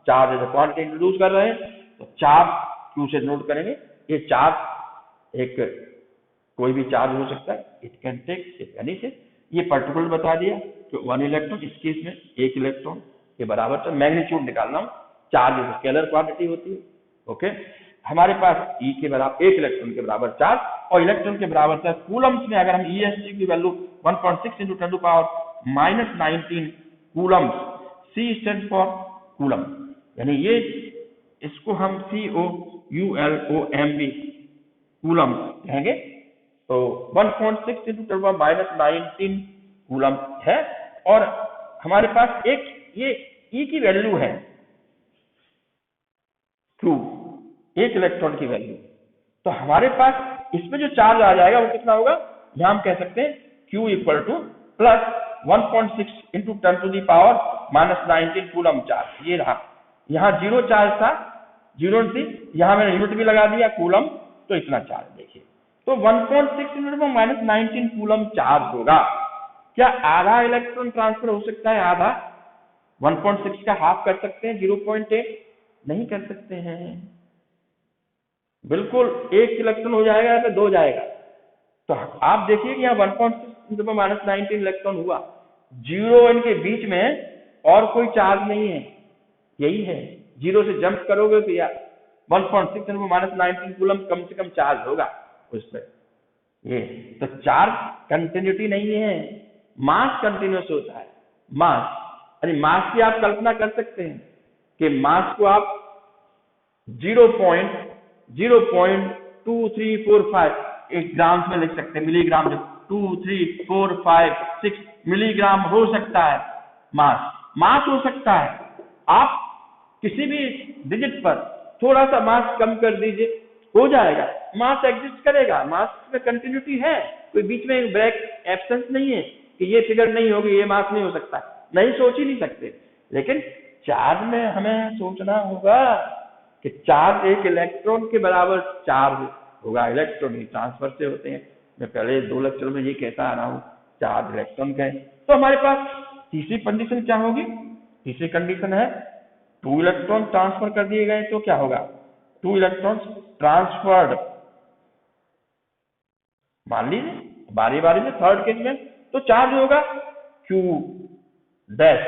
charge as a quantity introduce कर रहे हैं, तो चार्ज Q से नोट करेंगे। ये चार्ज एक कोई भी चार्ज हो सकता है, इट कैन टेक एनी से। ये पर्टिकुलर बता दिया कि वन इलेक्ट्रॉन, इस केस में एक इलेक्ट्रॉन के बराबर, तो मैग्नीट्यूड निकालना हूं, चार्ज स्केलर क्वांटिटी होती है। ओके, हमारे पास E के बराबर एक इलेक्ट्रॉन के बराबर चार्ज, और इलेक्ट्रॉन के बराबर चार्ज कूलम्स में अगर हम ESG की value 1.6 × 10⁻⁻19 Coulomb's, C stand for coulomb, यानी ये इसको हम COULOMB कूलम कहेंगे। तो 1.6 × 10⁻19 कूलम है, और हमारे पास एक ये E की वैल्यू है Q, एक इलेक्ट्रॉन की वैल्यू, तो हमारे पास इसमें जो चार्ज आ जाएगा वो कितना होगा, यहां हम कह सकते हैं Q equal two plus 1.6 × 10⁻⁻19 coulomb charge. ये रहा, यहाँ जीरो चार्ज था, जीरो थी, यहां मैंने यूनिट भी लगा दिया कूलम, तो इतना चार्ज देखिए, तो 1.6 × 10⁻19 कूलम चार्ज होगा। क्या आधा इलेक्ट्रॉन ट्रांसफर हो सकता है? आधा 1.6 का हाफ कर सकते हैं, 0.8 नहीं कर सकते हैं, बिल्कुल एक इलेक्ट्रॉन हो जाएगा या दो जाएगा। तो आप देखिए कि यहाँ 1.6 × 10⁻19 इलेक्ट्रॉन हुआ, जीरो इनके बीच में और कोई चार्ज नहीं है, यही है, जीरो से जंप करोगे तो यार 1.6 × 10⁻19 कूलम कम से कम चार्ज होगा उस पर। ये तो चार्ज कंटिन्यूटी नहीं है, मास कंटिन्यूस होता है। मास, अरे मास की आप कल्पना कर सकते हैं कि मास को आप 0.02345 एक ग्राम में लिख सकते हैं, मिलीग्राम, जो 2, 3, 4, 5, 6 मिलीग्राम हो सकता है मास हो सकता है। आप किसी भी डिजिट पर थोड़ा सा मास कम कर दीजिए, हो जाएगा, मास एग्जिस्ट करेगा, मास में कंटिन्यूटी है, कोई बीच में ब्रेक एब्सेंस नहीं है कि ये फिगर नहीं होगी, ये मास नहीं हो सकता, नहीं सोच ही नहीं सकते। लेकिन चार्ज में हमें सोचना होगा कि चार्ज एक इलेक्ट्रॉन के बराबर चार्ज होगा, इलेक्ट्रॉन ही ट्रांसफर से होते हैं। मैं पहले 2 लेक्चर में ये कहता आ रहा हूँ, चार्ज इलेक्ट्रॉन का है। तो हमारे पास तीसरी कंडीशन क्या होगी? तीसरी कंडीशन है 2 इलेक्ट्रॉन ट्रांसफर कर दिए गए तो क्या होगा, 2 इलेक्ट्रॉन ट्रांसफर्ड, मान लीजिए बारी बारी में थर्ड केस में, तो चार्ज होगा Q डैश,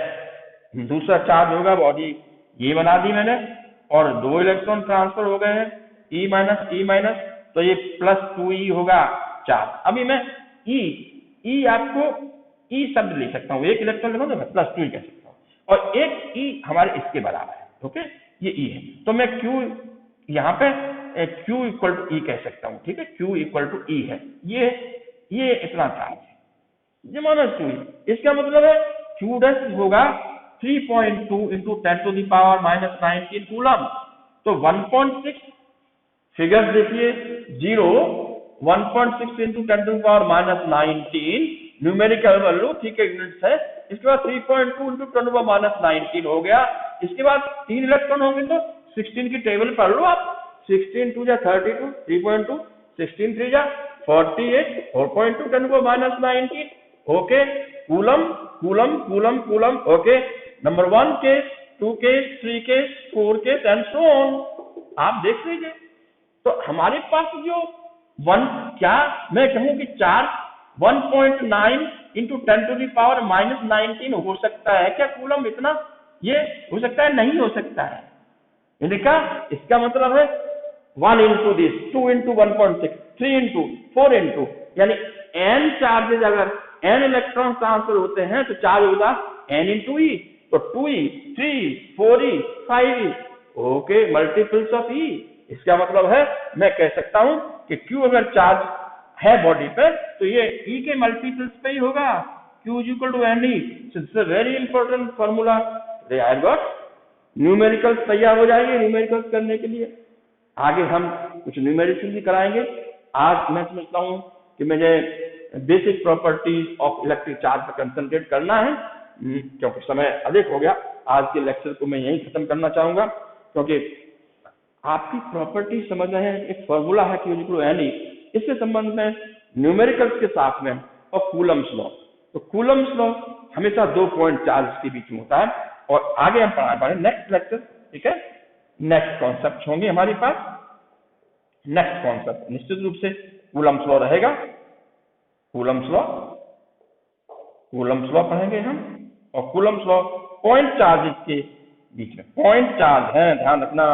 दूसरा चार्ज होगा बॉडी, ये बना दी मैंने, और 2 इलेक्ट्रॉन ट्रांसफर हो गए हैं, E माइनस, तो ये प्लस 2E होगा चार्ज। अभी मैं E आपको E शब्द लिख सकता हूँ, एक इलेक्ट्रॉन लिखो तो मैं प्लस 2E कह सकता हूँ, और एक E हमारे इसके बराबर है। ओके, ये E है, तो मैं Q यहाँ पे Q इक्वल टू E कह सकता हूँ, ठीक है, Q इक्वल टू E है, ये इतना चार्ज है, ये माइनस 2E। इसका मतलब है Q डैश होगा 3.2 × 10⁻⁻19 कूलम। तो 1.6 फिगर देखिए, 0, 1.6 × 10⁻⁻19 न्यूमेरिकल वैल्यू, ठीक है, यूनिट्स है। इसके बाद 3.2 × 10⁻19 हो गया। इसके बाद 3 इलेक्ट्रॉन होंगे तो 16 की टेबल पढ़ लो आप, 16 2 जा 32, 3.2, 16 3 जा 48, 4.2 10⁻19। Okay, coulomb. Okay, number 1 case, 2 case, 3 case, 4 case and so on, आप देख लीजिए। तो हमारे पास जो क्या मैं कहूं कि चार्ज 1.9 × 10⁻⁻19 हो सकता है क्या कूलम? इतना ये हो सकता है? नहीं हो सकता है। इनका इसका मतलब है 1 into this, 2 into 1.6, 3 into 4 into, यानी n चार्जेज अगर n इलेक्ट्रॉन ट्रांसफर होते हैं तो चार्ज होगा n into e, तो 2e, 3e, 4e, 5e, okay, multiples of e। इसका मतलब है मैं कह सकता हूं कि Q अगर चार्ज है बॉडी पे तो ये e के मल्टीपल्स पे ही होगा, Q is equal to ne। So this is a very important formula। I have got numericals तैयार हो जाएंगे न्यूमेरिकल्स करने के लिए। आगे हम कुछ न्यूमेरिकल्स भी कराएंगे। आज मैं समझता हूं कि मुझे basic properties of electric charge पर कंसंट्रेट करना है, क्योंकि समय अधिक हो गया। आज के लेक्चर को मैं यहीं खत्म करना चाहूंगा, क्योंकि आपकी प्रॉपर्टी समझ रहे हैं, एक फॉर्मूला है Q इक्वल टू Ne, इसके संबंध में न्यूमेरिकल्स के साथ में और कूलम्स लॉ। तो कूलम्स लॉ हमेशा 2 पॉइंट चार्ज के बीच में होता है, और आगे हम पढ़ा पाएंगे नेक्स्ट लेक्चर, ठीक है। नेक्स्ट कॉन्सेप्ट होंगे हमारे पास। नेक्स्ट कॉन्सेप्ट निश्चित रूप से कूलम्स लॉ रहेगा। कूलम्स लॉ पढ़ेंगे हम, और कूलम्स लॉ पॉइंट चार्जेस के बीच में, पॉइंट चार्ज है, ध्यान रखना,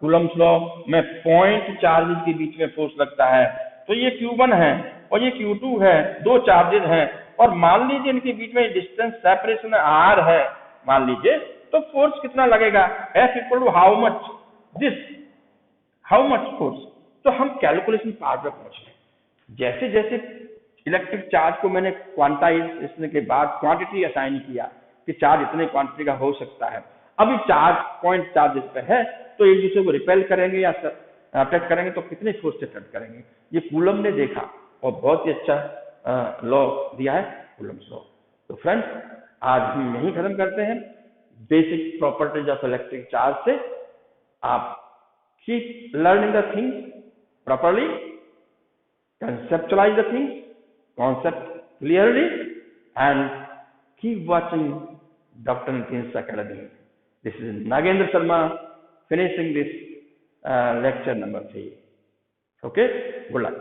कूलम्स लॉ में पॉइंट चार्जेस के बीच में फोर्स लगता है। तो ये Q1 है और ये Q2 है, 2 चार्जेस हैं, और मान लीजिए इनके बीच में डिस्टेंस सेपरेशन R है, मान लीजिए, तो फोर्स कितना लगेगा, F equal to how much this, how much force. तो हम कैलकुलेशन पार्ट में पहुंच गए। जैसे जैसे इलेक्ट्रिक चार्ज को मैंने क्वांटाइजेशन के बाद क्वांटिटी असाइन किया कि चार्ज इतने क्वांटिटी का हो सकता है। अभी चार्ज पॉइंट चार्जेस पे है तो एक दूसरे को रिपेल करेंगे या अट्रैक्ट करेंगे तो कितने फोर्स से अट्रैक्ट करेंगे, ये कूलम ने देखा और बहुत ही अच्छा लॉ दिया है, कूलम्स लॉ। तो फ्रेंड्स, आज हम यही खत्म करते हैं basic properties of electric charge से। आप keep learning the things properly, conceptualize the things, concept clearly, and keep watching Dr. Nitin's Academy. This is Nagendra Sharma finishing this lecture number 3. Okay, good luck.